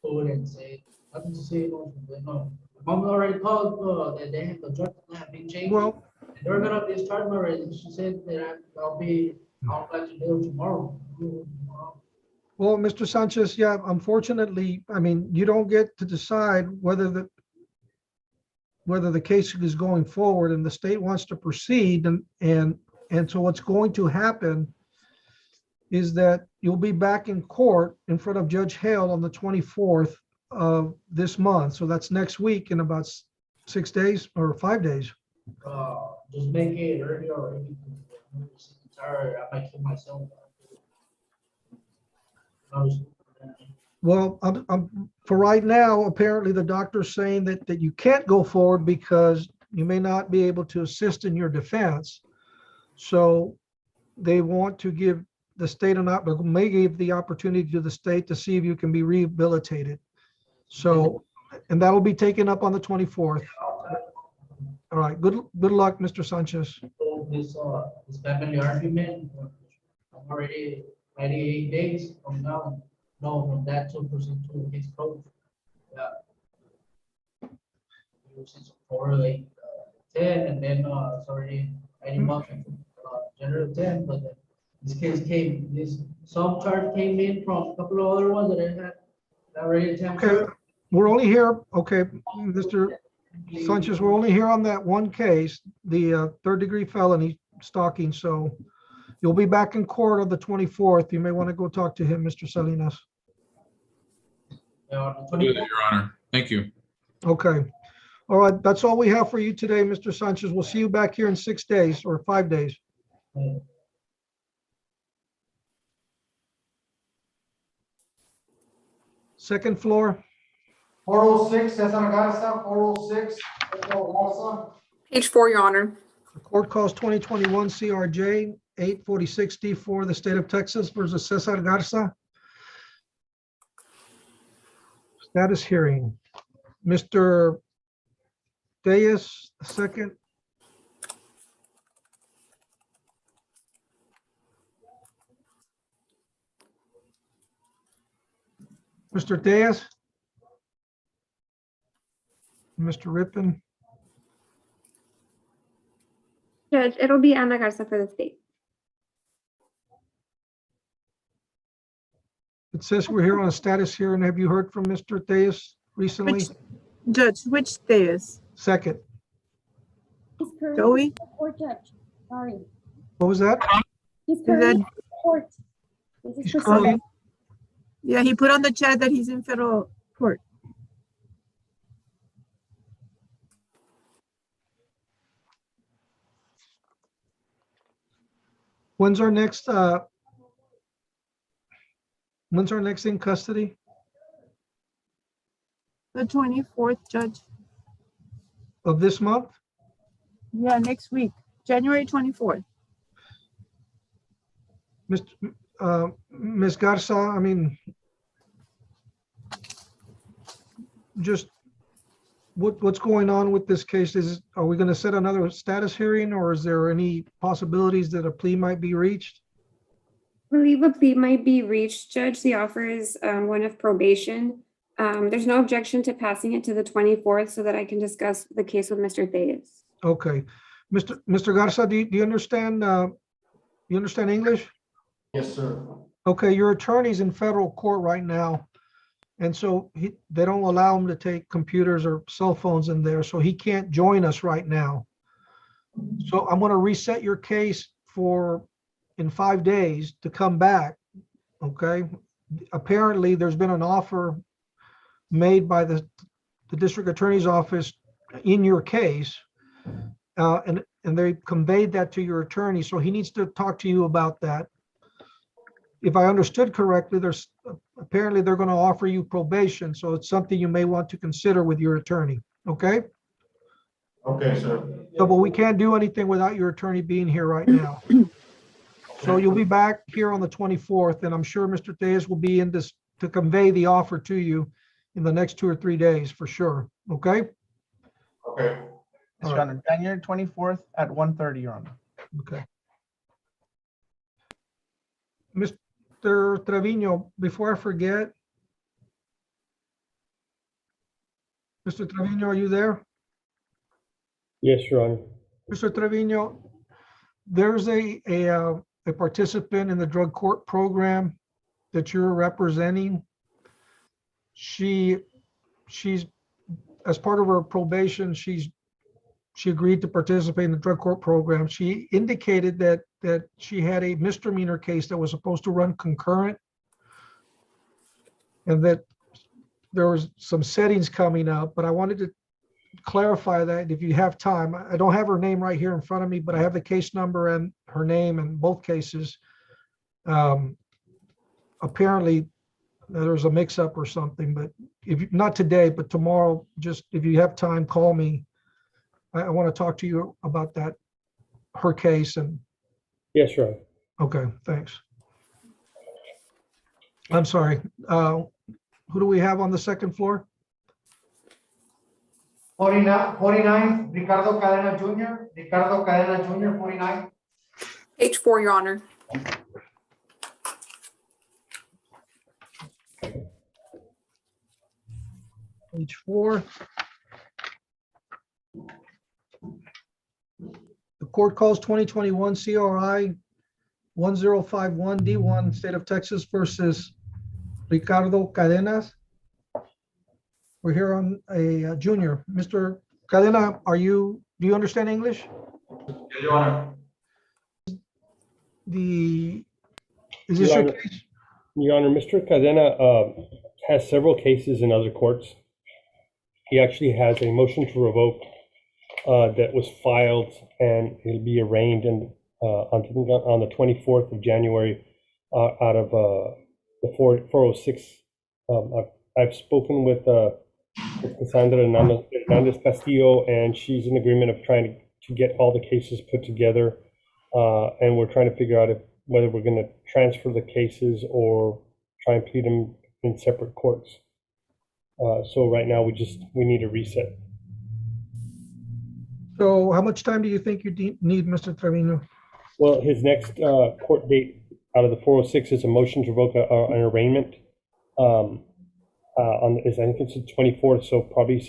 R: code and say, nothing to say, no. Mom already called, that they have the drug have been changed.
A: Well,
R: They're gonna discharge me already. She said that I'll be out by today or tomorrow.
A: Well, Mr. Sanchez, yeah, unfortunately, I mean, you don't get to decide whether the case is going forward and the state wants to proceed and so what's going to happen is that you'll be back in court in front of Judge Hale on the 24th of this month. So that's next week in about 6 days or 5 days.
R: Just make it earlier or sorry, I might kill myself.
A: Well, for right now, apparently the doctor's saying that you can't go forward because you may not be able to assist in your defense. So they want to give the state may give the opportunity to the state to see if you can be rehabilitated. So, and that'll be taken up on the 24th. All right, good luck, Mr. Sanchez.
R: So this family argument, I'm already 98 days from now. No, from that 2% to his closed. Yeah. Since 10 and then it's already 90 months, January 10, but this case some charge came in from a couple of other ones that I had already attempted.
A: Okay, we're only here, okay, Mr. Sanchez, we're only here on that one case, the third-degree felony stalking. So you'll be back in court on the 24th. You may want to go talk to him, Mr. Salinas.
P: Your Honor. Thank you.
A: Okay. All right. That's all we have for you today, Mr. Sanchez. We'll see you back here in 6 days or 5 days. Second floor.
Q: 406, Cesar Garza, 406, Cesar Garza.
N: Page 4, Your Honor.
A: The court calls 2021 CRJ 846 D4, the state of Texas versus Cesar Garza. Status hearing. Mr. Reyes, second. Mr. Reyes. Mr. Rippon.
F: Judge, it'll be Ana Garza for the state.
A: It says we're here on a status hearing. Have you heard from Mr. Reyes recently?
E: Judge, which day is?
A: Second.
F: He's currently
E: Joey?
F: in court, Judge. Sorry.
A: What was that?
F: He's currently in court. This is
A: He's
F: proceeding.
A: currently-
E: Yeah, he put on the chat that he's in federal court.
A: When's our next in custody?
E: The 24th, Judge.
A: Of this month?
E: Yeah, next week, January 24th.
A: Ms. Garza, I mean, just what's going on with this case? Are we going to set another status hearing, or is there any possibilities that a plea might be reached?
F: believe a plea might be reached, Judge. The offer is one of probation. There's no objection to passing it to the 24th so that I can discuss the case with Mr. Thayes.
A: Okay. Mr. Garza, do you understand, you understand English?
B: Yes, sir.
A: Okay, your attorney's in federal court right now. And so they don't allow him to take computers or cell phones in there, so he can't join us right now. So I'm gonna reset your case in 5 days to come back, okay? Apparently, there's been an offer made by the district attorney's office in your case. And they conveyed that to your attorney, so he needs to talk to you about that. If I understood correctly, apparently they're gonna offer you probation, so it's something you may want to consider with your attorney, okay?
B: Okay, sir.
A: So, but we can't do anything without your attorney being here right now. So you'll be back here on the 24th, and I'm sure Mr. Thayes will be in this to convey the offer to you in the next 2 or 3 days for sure, okay?
B: Okay.
H: Yes, Your Honor, January 24th at 1:30, Your Honor.
A: Okay. Mr. Trevino, before I forget, Mr. Trevino, are you there?
M: Yes, Your Honor.
A: Mr. Trevino, there's a participant in the drug court program that you're representing. She's, as part of her probation, she agreed to participate in the drug court program. She indicated that she had a misdemeanor case that was supposed to run concurrent, and that there was some settings coming up, but I wanted to clarify that if you have time. I don't have her name right here in front of me, but I have the case number and her name in both cases. Apparently there's a mix-up or something, but not today, but tomorrow, just if you have time, call me. I want to talk to you about her case. And
M: Yes, Your Honor.
A: okay, thanks. I'm sorry. Who do we have on the second floor?
Q: 49, Ricardo Cadena Jr., Ricardo Cadena Jr., 49.
N: Page 4, Your Honor.
A: Page 4. The court calls 2021 CRI 1051 D1, State of Texas versus Ricardo Cadenas. We're here on a junior. Mr. Cadena, do you understand English?
B: Yes, Your Honor.
A: Is this your case?
M: Your Honor, Mr. Cadena has several cases in other courts. He actually has a motion to revoke that was filed, and it'll be arraigned on the 24th of January out of the 406. I've spoken with Cassandra Hernandez Castillo, and she's in agreement of trying to get all the cases put together. And we're trying to figure out whether we're going to transfer the cases or try and plead them in separate courts. So right now we need a reset.
A: So how much time do you think you need, Mr. Trevino?
M: Well, his next court date out of the 406 is a motion to revoke an arraignment. I think it's the 24th, so probably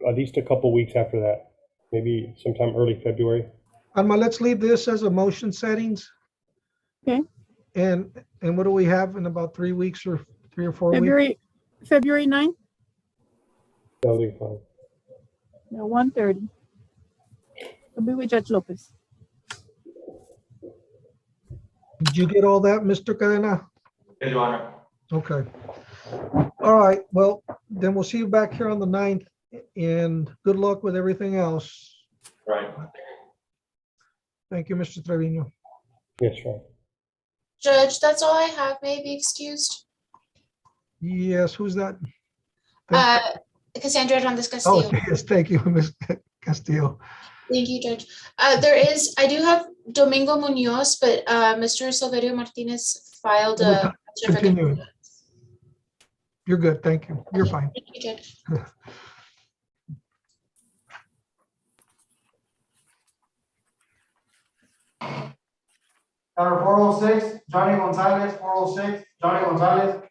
M: at least a couple weeks after that, maybe sometime early February.
A: Alma, let's leave this as a motion settings.
E: Okay.
A: And what do we have in about 3 weeks or 3 or 4 weeks?
E: February 9th?
M: That'll be fine.
E: No, 1:30. I'll be with Judge Lopez.
A: Did you get all that, Mr. Cadena?
B: Yes, Your Honor.
A: Okay. All right. Well, then we'll see you back here on the 9th, and good luck with everything else.
B: Right.
A: Thank you, Mr. Trevino.
M: Yes, right.
V: Judge, that's all I have. May I be excused?
A: Yes, who's that?
V: Cassandra Hernandez Castillo.
A: Oh, yes, thank you, Ms. Castillo.
V: Thank you, Judge. I do have Domingo Munoz, but Mr. Silverio Martinez filed a.
A: Continue. You're good, thank you. You're fine.
V: Thank you, Judge.
Q: Number 406, Johnny Gonzalez, 406, Johnny Gonzalez.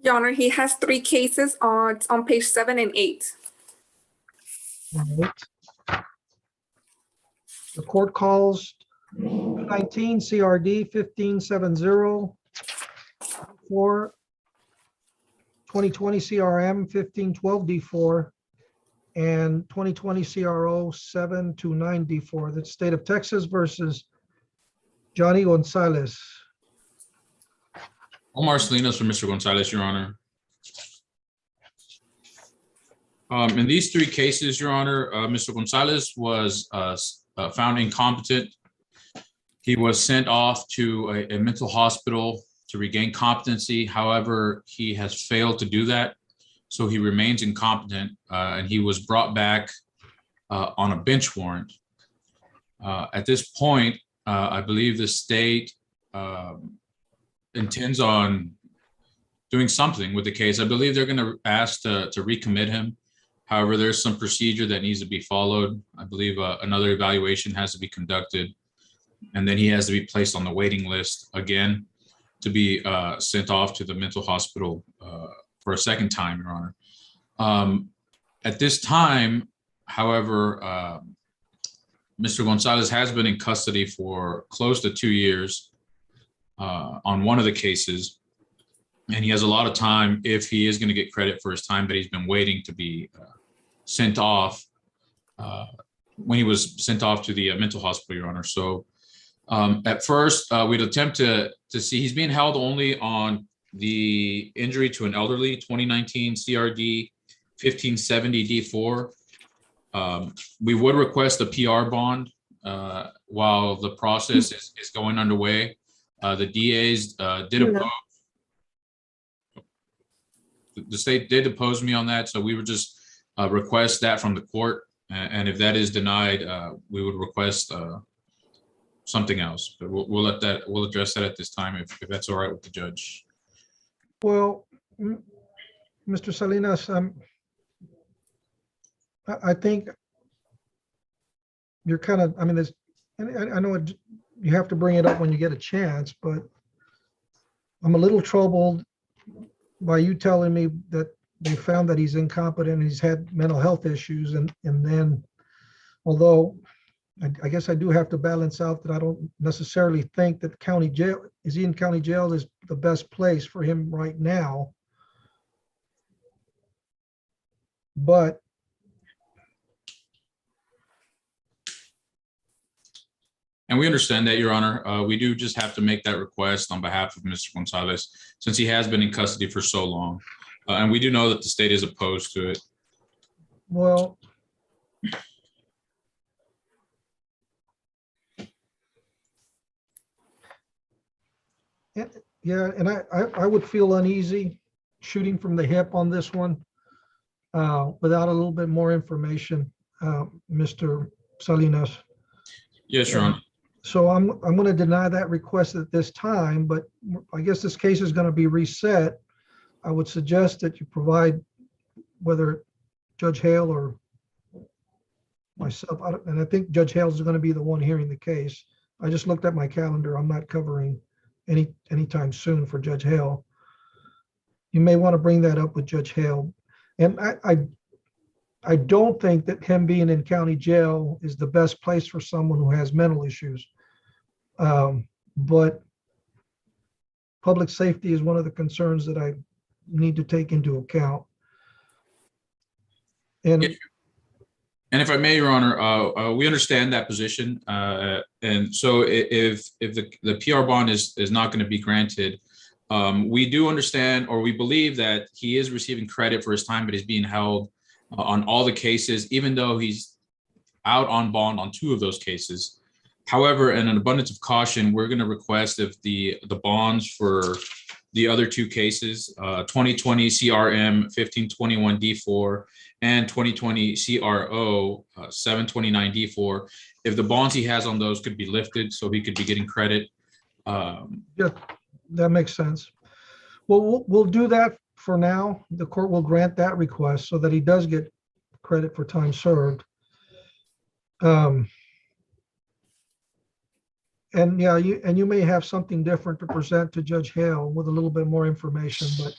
N: Your Honor, he has 3 cases on page 7 and 8.
A: All right. The court calls 19 CRD 1570 for 2020 CRM 1512 D4 and 2020 CRO 729 D4. That's State of Texas versus Johnny Gonzalez.
P: Omar Salinas for Mr. Gonzalez, Your Honor. In these 3 cases, Your Honor, Mr. Gonzalez was found incompetent. He was sent off to a mental hospital to regain competency. However, he has failed to do that. So he remains incompetent and he was brought back on a bench warrant. At this point, I believe the state intends on doing something with the case. I believe they're going to ask to recommit him. However, there's some procedure that needs to be followed. I believe another evaluation has to be conducted, and then he has to be placed on the waiting list again to be sent off to the mental hospital for a second time, Your Honor. At this time, however, Mr. Gonzalez has been in custody for close to 2 years on one of the cases, and he has a lot of time if he is going to get credit for his time that he's been waiting to be sent off when he was sent off to the mental hospital, Your Honor. So at first, we'd attempt to see he's being held only on the injury to an elderly, 2019 CRD 1570 D4. We would request a PR bond while the process is going underway. The DAs did oppose. The state did oppose me on that, so we would just request that from the court, and if that is denied, we would request something else. But we'll address that at this time if that's all right with the judge.
A: Well, Mr. Salinas, I think you're kind of, I mean, I know you have to bring it up when you get a chance, but I'm a little troubled by you telling me that they found that he's incompetent, he's had mental health issues, and then, although I guess I do have to balance out that I don't necessarily think that county jail, is he in county jail, is the best place for him right now. But
P: and we understand that, Your Honor. We do just have to make that request on behalf of Mr. Gonzalez, since he has been in custody for so long. And we do know that the state is opposed to it.
A: Well, yeah, and I would feel uneasy shooting from the hip on this one without a little bit more information, Mr. Salinas.
P: Yes, Your Honor.
A: So I'm going to deny that request at this time, but I guess this case is going to be reset. I would suggest that you provide, whether Judge Hale or myself, and I think Judge Hale is going to be the one hearing the case. I just looked at my calendar. I'm not covering anytime soon for Judge Hale. You may want to bring that up with Judge Hale. And I don't think that him being in county jail is the best place for someone who has mental issues. But public safety is one of the concerns that I need to take into account. And
P: if I may, Your Honor, we understand that position. And so if the PR bond is not going to be granted, we do understand, or we believe that he is receiving credit for his time, but he's being held on all the cases, even though he's out on bond on 2 of those cases. However, in an abundance of caution, we're going to request if the bonds for the other 2 cases, 2020 CRM 1521 D4 and 2020 CRO 729 D4, if the bonds he has on those could be lifted so he could be getting credit.
A: Yeah, that makes sense. Well, we'll do that for now. The court will grant that request so that he does get credit for time served. And yeah, you may have something different to present to Judge Hale with a little bit more information, but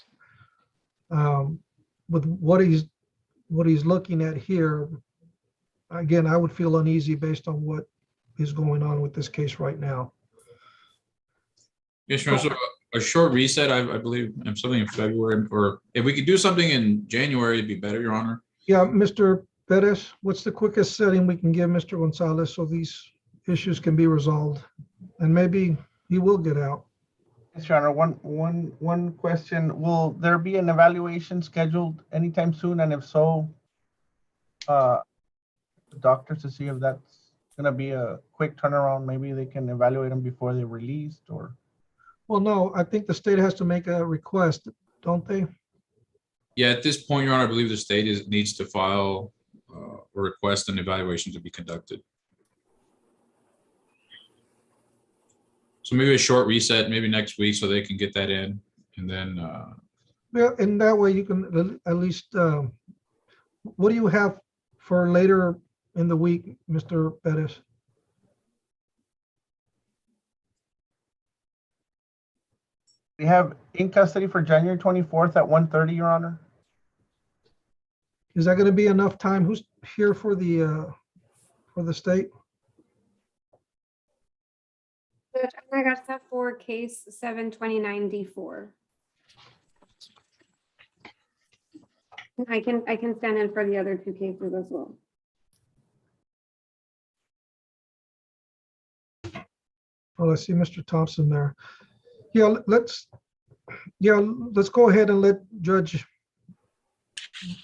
A: with what he's looking at here, again, I would feel uneasy based on what is going on with this case right now.
P: Yes, Your Honor, so a short reset, I believe, something in February, or if we could do something in January, it'd be better, Your Honor.
A: Yeah, Mr. Perez, what's the quickest setting we can give Mr. Gonzalez so these issues can be resolved? And maybe he will get out.
H: Yes, Your Honor, one question. Will there be an evaluation scheduled anytime soon? And if so, the doctors to see if that's gonna be a quick turnaround, maybe they can evaluate them before they're released, or?
A: Well, no, I think the state has to make a request, don't they?
P: Yeah, at this point, Your Honor, I believe the state needs to file a request and evaluation to be conducted. So maybe a short reset, maybe next week, so they can get that in, and then.
A: Yeah, and that way you can at least, what do you have for later in the week, Mr. Perez?
H: We have in custody for January 24th at 1:30, Your Honor.
A: Is that going to be enough time? Who's here for the state?
F: Judge Ana Garza for case 729D4. I can stand in for the other two cases as well.
A: Oh, I see Mr. Thompson there. Yeah, let's go ahead and let Judge,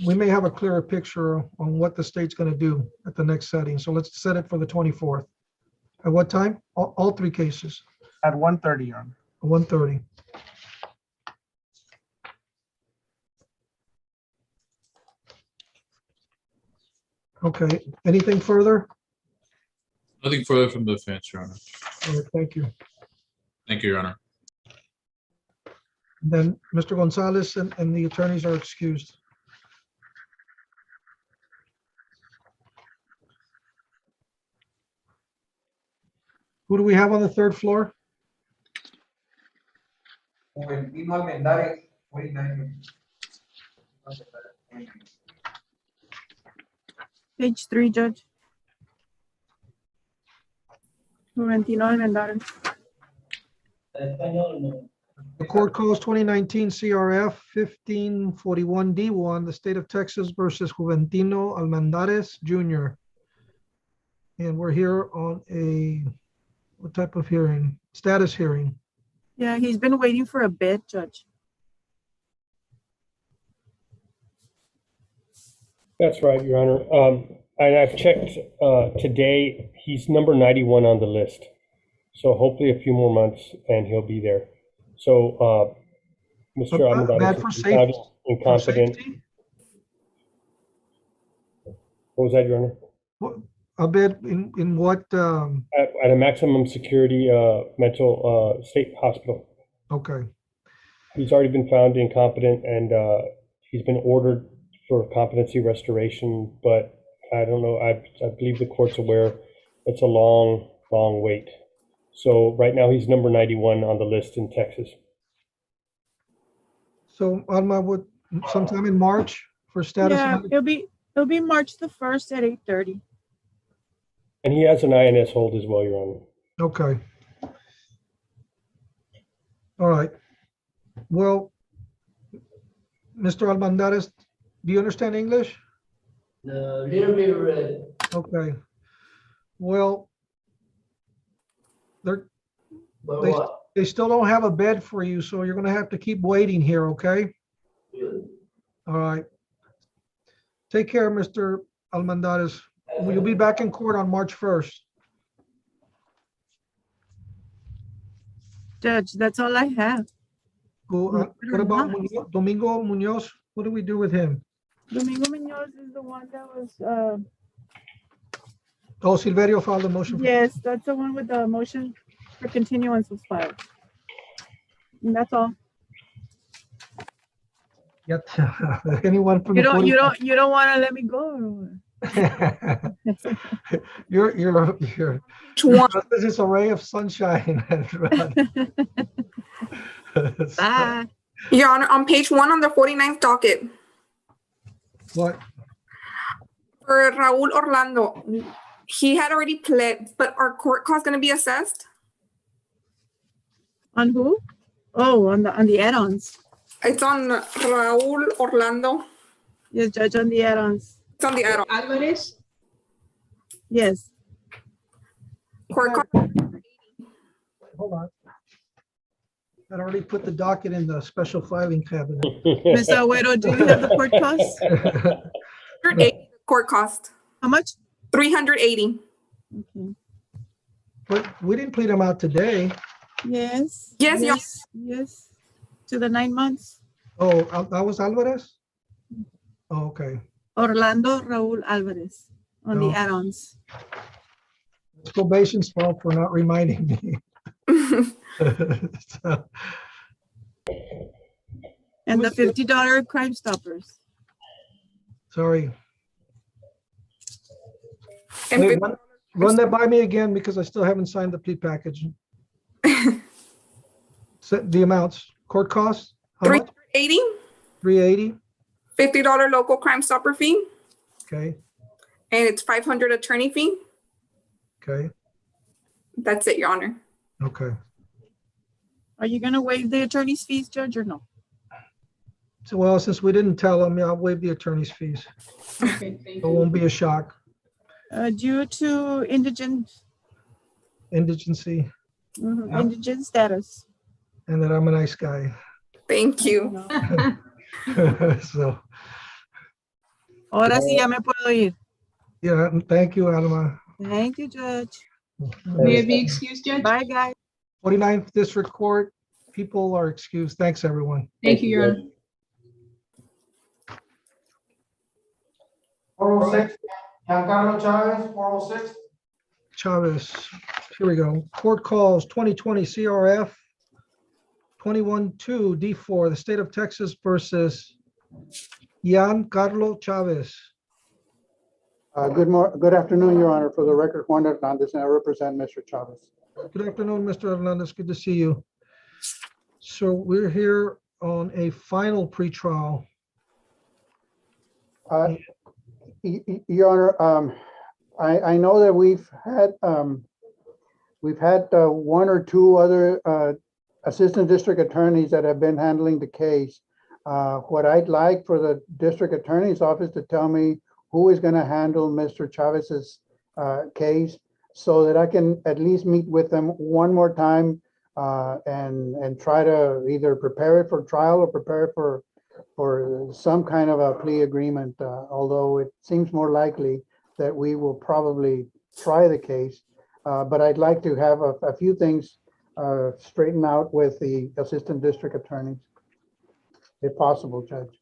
A: we may have a clearer picture on what the state's going to do at the next setting. So let's set it for the 24th. At what time? All three cases.
H: At 1:30, Your Honor.
A: 1:30. Okay, anything further?
P: Nothing further from the defense, Your Honor.
A: All right, thank you.
P: Thank you, Your Honor.
A: Then Mr. Gonzalez and the attorneys are excused. Who do we have on the third floor?
E: Page 3, Judge. Juventino Almendares.
A: The court calls 2019 CRF 1541D1, the state of Texas versus Juventino Almendares Jr. And we're here on what type of hearing? Status hearing.
E: Yeah, he's been waiting for a bit, Judge.
M: That's right, Your Honor. And I've checked today, he's number 91 on the list. So hopefully a few more months and he'll be there. So Mr.
A: Bad
M: Almendares
A: for
M: is
A: safety.
M: incompetent. What was that, Your Honor?
A: What, a bit in what?
M: At a maximum security mental state hospital.
A: Okay.
M: He's already been found incompetent and he's been ordered for competency restoration, but I don't know, I believe the court's aware it's a long wait. So right now he's number 91 on the list in Texas.
A: So Alma, would sometime in March for status?
E: Yeah, it'll be March the 1st at 8:30.
M: And he has an INS hold as well, Your Honor.
A: Okay. All right. Well, Mr. Almendares, do you understand English?
R: A little bit red.
A: Okay. Well, they still don't have a bed for you, so you're going to have to keep waiting here, okay? All right. Take care, Mr. Almendares. You'll be back in court on March 1st.
E: Judge, that's all I have.
A: Cool. What about Domingo Munoz? What do we do with him?
E: Domingo Munoz is the one that was,
A: Oh, Silverio filed a motion.
E: yes, that's the one with the motion for continuance was filed. And that's all.
A: Yep. Anyone from
E: You
A: the
E: don't
A: 40
E: want to let me go?
A: You're this is a ray of sunshine.
E: Bye.
N: Your Honor, on page 1 on the 49th docket,
A: What?
N: for Raul Orlando, he had already pled, but our court cost gonna be assessed?
E: On who? Oh, on the add-ons.
N: It's on Raul Orlando.
E: Yes, Judge, on the add-ons.
N: It's on the add-on.
V: Alvarez?
E: Yes.
N: Court cost,
A: Hold on. I already put the docket in the special filing cabinet.
E: Ms. Agüero, do you have the court costs?
N: 380 court cost.
E: How much?
N: 380.
E: Okay.
A: But we didn't plead them out today.
E: Yes.
N: Yes, Your
E: Yes. To the 9 months.
A: Oh, that was Alvarez? Oh, okay.
E: Orlando Raul Alvarez on the
A: No.
E: add-ons.
A: It's probation's fault for not reminding me. So,
E: And the $50 Crime Stoppers.
A: sorry.
N: And
A: Wait, run that by me again because I still haven't signed the plea package. Set the amounts, court costs, how much?
N: 380,
A: 380,
N: $50 local crime stopper fee,
A: okay,
N: and it's 500 attorney fee.
A: okay,
N: That's it, Your Honor.
A: okay.
E: Are you gonna waive the attorney's fees, Judge, or no?
A: So, well, since we didn't tell them, yeah, I'll waive the attorney's fees.
V: Okay, thank
A: It won't be a shock.
E: Due to indigency status.
A: And that I'm a nice guy.
N: Thank you.
A: So,
E: Ahora sí ya me puedo ir.
A: yeah, thank you, Alma.
E: Thank you, Judge.
V: May I be excused, Judge?
E: Bye, guys.
A: 49th District Court, people are excused. Thanks, everyone.
V: Thank you, Your Honor.
Q: 406, Giancarlo Chavez, 406.
A: Chavez, here we go. Court calls 2020 CRF 21-2 D4, the state of Texas versus Giancarlo Chavez.
Q: Good afternoon, Your Honor. For the record, Juan Hernandez, and I represent Mr. Chavez.
A: Good afternoon, Mr. Hernandez. Good to see you. So we're here on a final pretrial.
Q: Your Honor, I know that we've had one or two other assistant district attorneys that have been handling the case. What I'd like for the district attorney's office to tell me who is going to handle Mr. Chavez's case so that I can at least meet with them one more time and try to either prepare it for trial or prepare it for some kind of a plea agreement, although it seems more likely that we will probably try the case. But I'd like to have a few things straightened out with the assistant district attorneys, if possible, Judge.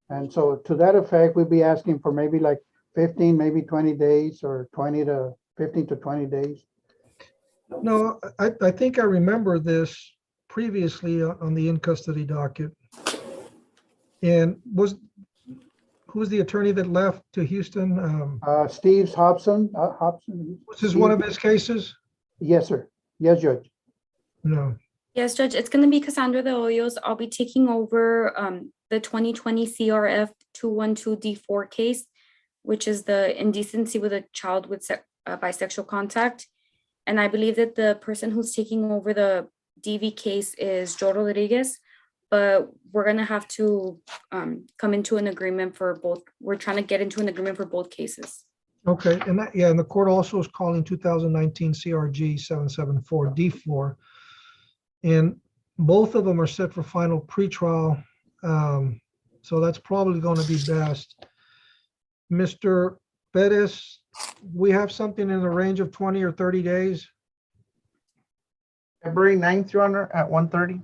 Q: And so to that effect, we'd be asking for maybe like 15, maybe 20 days or 15 to 20 days.
A: No, I think I remember this previously on the in custody docket. And who was the attorney that left to Houston?
Q: Steve Hobson. Hobson.
A: Was this one of his cases?
Q: Yes, sir. Yes, Judge.
A: No.
L: Yes, Judge, it's going to be Cassandra de Hoyos. I'll be taking over the 2020 CRF 212D4 case, which is the indecency with a child with bisexual contact. And I believe that the person who's taking over the DV case is Joe Rodriguez, but we're going to have to come into an agreement for both. We're trying to get into an agreement for both cases.
A: Okay, and that, yeah, and the court also is calling 2019 CRG 774D4. And both of them are set for final pretrial. So that's probably going to be best. Mr. Perez, we have something in the range of 20 or 30 days.
H: February 9th, Your Honor, at 1:30.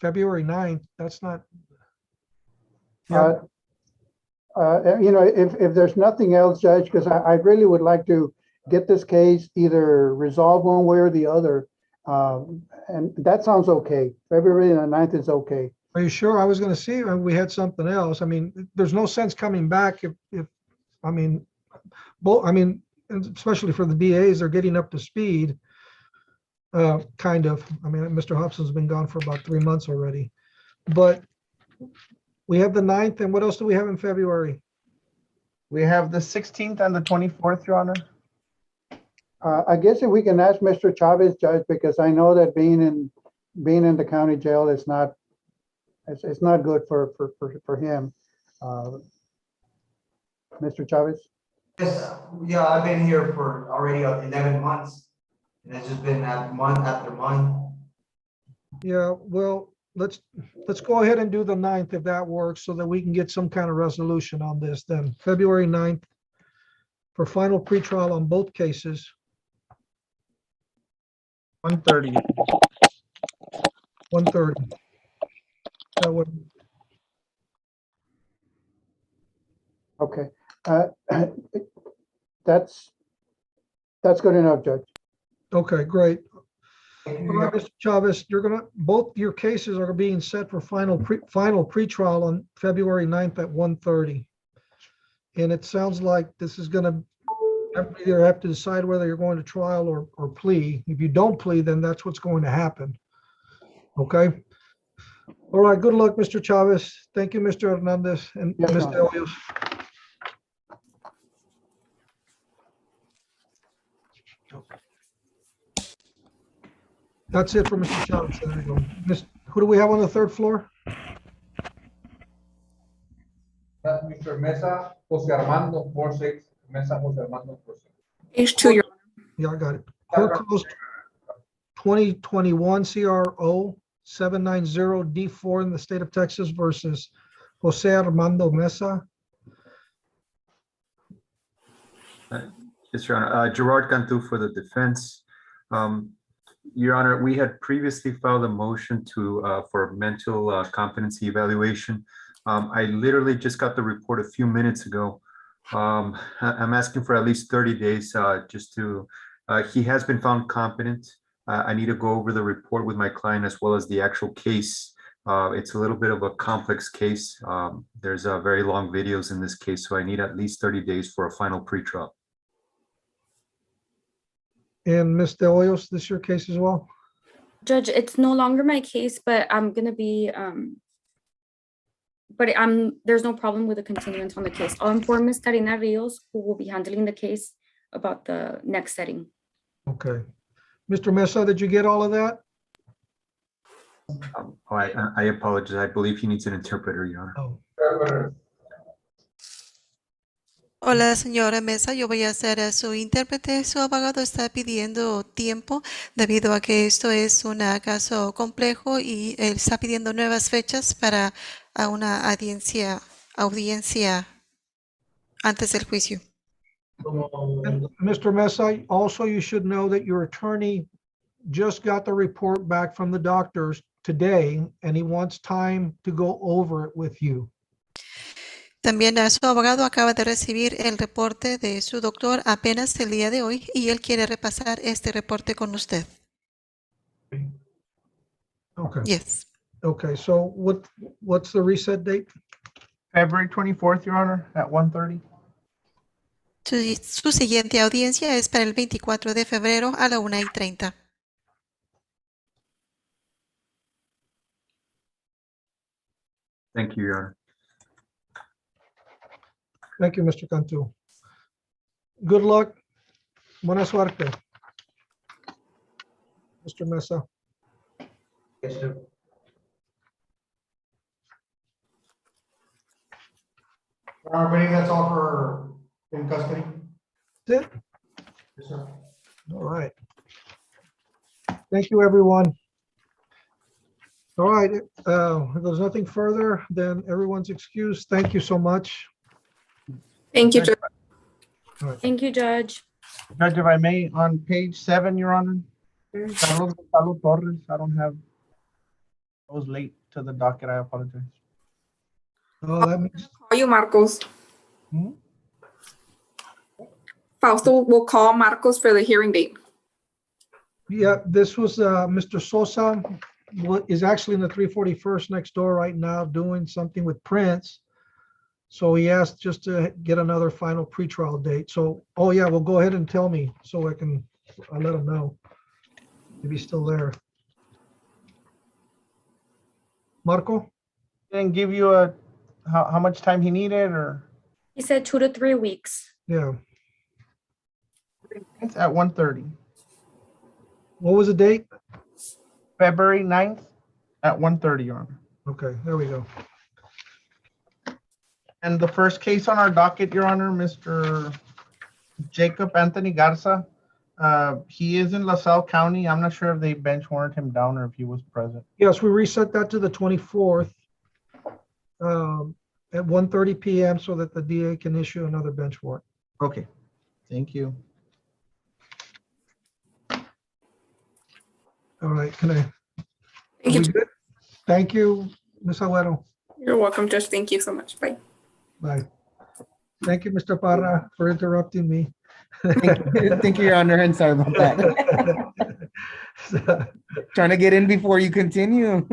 A: February 9th, that's not.
Q: You know, if there's nothing else, Judge, because I really would like to get this case either resolved one way or the other. And that sounds okay. February the 9th is okay.
A: Are you sure? I was going to see we had something else. I mean, there's no sense coming back if I mean, and especially for the DAs, they're getting up to speed. Kind of. I mean, Mr. Hobson's been gone for about 3 months already. But we have the 9th, and what else do we have in February?
H: We have the 16th and the 24th, Your Honor.
Q: I guess if we can ask Mr. Chavez, Judge, because I know that being in the county jail is not, it's not good for him. Mr. Chavez?
G: Yes, yeah, I've been here for already 11 months. And it's just been month after month.
A: Yeah, well, let's go ahead and do the 9th if that works, so that we can get some kind of resolution on this then. February 9th for final pretrial on both cases.
H: 1:30.
A: 1:30. That would,
Q: Okay. That's good enough, Judge.
A: okay, great. All right, Mr. Chavez, both your cases are being set for final pretrial on February 9th at 1:30. And it sounds like this is gonna either have to decide whether you're going to trial or plea. If you don't plea, then that's what's going to happen. Okay? All right, good luck, Mr. Chavez. Thank you, Mr. Hernandez and
Q: Yes,
A: Mr.
Q: Your
A: Hoyos. That's it for Mr. Chavez. There you go. Who do we have on the 3rd floor?
K: Mr. Mesa, Jose Armando, 4-6, Mesa, Jose Armando, 4-6.
N: H2, Your
A: Yeah, I got it. Court calls 2021 CRO 790 D4 in the state of Texas versus Jose Armando Mesa.
J: Yes, Your Honor. Gerard Cantu for the defense. Your Honor, we had previously filed a motion for mental competency evaluation. I literally just got the report a few minutes ago. I'm asking for at least 30 days just to, he has been found competent. I need to go over the report with my client as well as the actual case. It's a little bit of a complex case. There's very long videos in this case, so I need at least 30 days for a final pretrial.
A: And Ms. De Hoyos, this your case as well?
L: Judge, it's no longer my case, but I'm gonna be, there's no problem with the continuance on the case. I'll inform Ms. Karina Rios, who will be handling the case, about the next setting.
A: Okay. Mr. Mesa, did you get all of that?
J: I apologize. I believe he needs an interpreter, Your Honor.
T: Hola, señora Mesa, yo voy a ser su intérprete. Su abogado está pidiendo tiempo debido a que esto es un caso complejo y él está pidiendo nuevas fechas para una audiencia antes del juicio.
A: And Mr. Mesa, also you should know that your attorney just got the report back from the doctors today, and he wants time to go over it with you.
T: También su abogado acaba de recibir el reporte de su doctor apenas el día de hoy y él quiere repasar este reporte con usted.
A: Okay.
T: Yes.
A: Okay, so what's the reset date?
H: February 24th, Your Honor, at 1:30.
T: Su siguiente audiencia es para el 24 de febrero a la 1:30.
J: Thank you, Your Honor.
A: Thank you, Mr. Cantu. Good luck. Buena suerte. Mr. Mesa.
G: Yes, sir. I believe that's all for in custody.
A: That's it?
G: Yes, sir.
A: All right. Thank you, everyone. All right, if there's nothing further, then everyone's excused. Thank you so much.
N: Thank you, Judge.
A: All right.
L: Thank you, Judge.
H: Judge, if I may, on page 7, Your Honor, Carlos Gonzalo Torres, I don't have, I was late to the docket, I apologize.
A: Oh, that means,
N: Call you, Marcos.
A: Hmm?
N: Fausto will call Marcos for the hearing date.
A: yeah, this was Mr. Sosa, what is actually in the 341st next door right now doing something with Prince. So he asked just to get another final pretrial date. So, oh yeah, well, go ahead and tell me so I'll let him know if he's still there. Marco?
H: Didn't give you how much time he needed, or?
L: He said 2 to 3 weeks.
A: Yeah.
H: It's at 1:30.
A: What was the date?
H: February 9th at 1:30, Your Honor.
A: Okay, there we go.
H: And the first case on our docket, Your Honor, Mr. Jacob Anthony Garza. He is in LaSalle County. I'm not sure if they bench warrant him down or if he was present.
A: Yes, we reset that to the 24th at 1:30 PM so that the DA can issue another bench warrant.
H: Okay, thank you.
A: All right, can I?
N: Thank you.
A: Good? Thank you, Ms. Agüero.
N: You're welcome, Judge. Thank you so much. Bye.
A: Bye. Thank you, Mr. Parra, for interrupting me.
C: Thank you, Your Honor, and sorry about that. Trying to get in before you continue.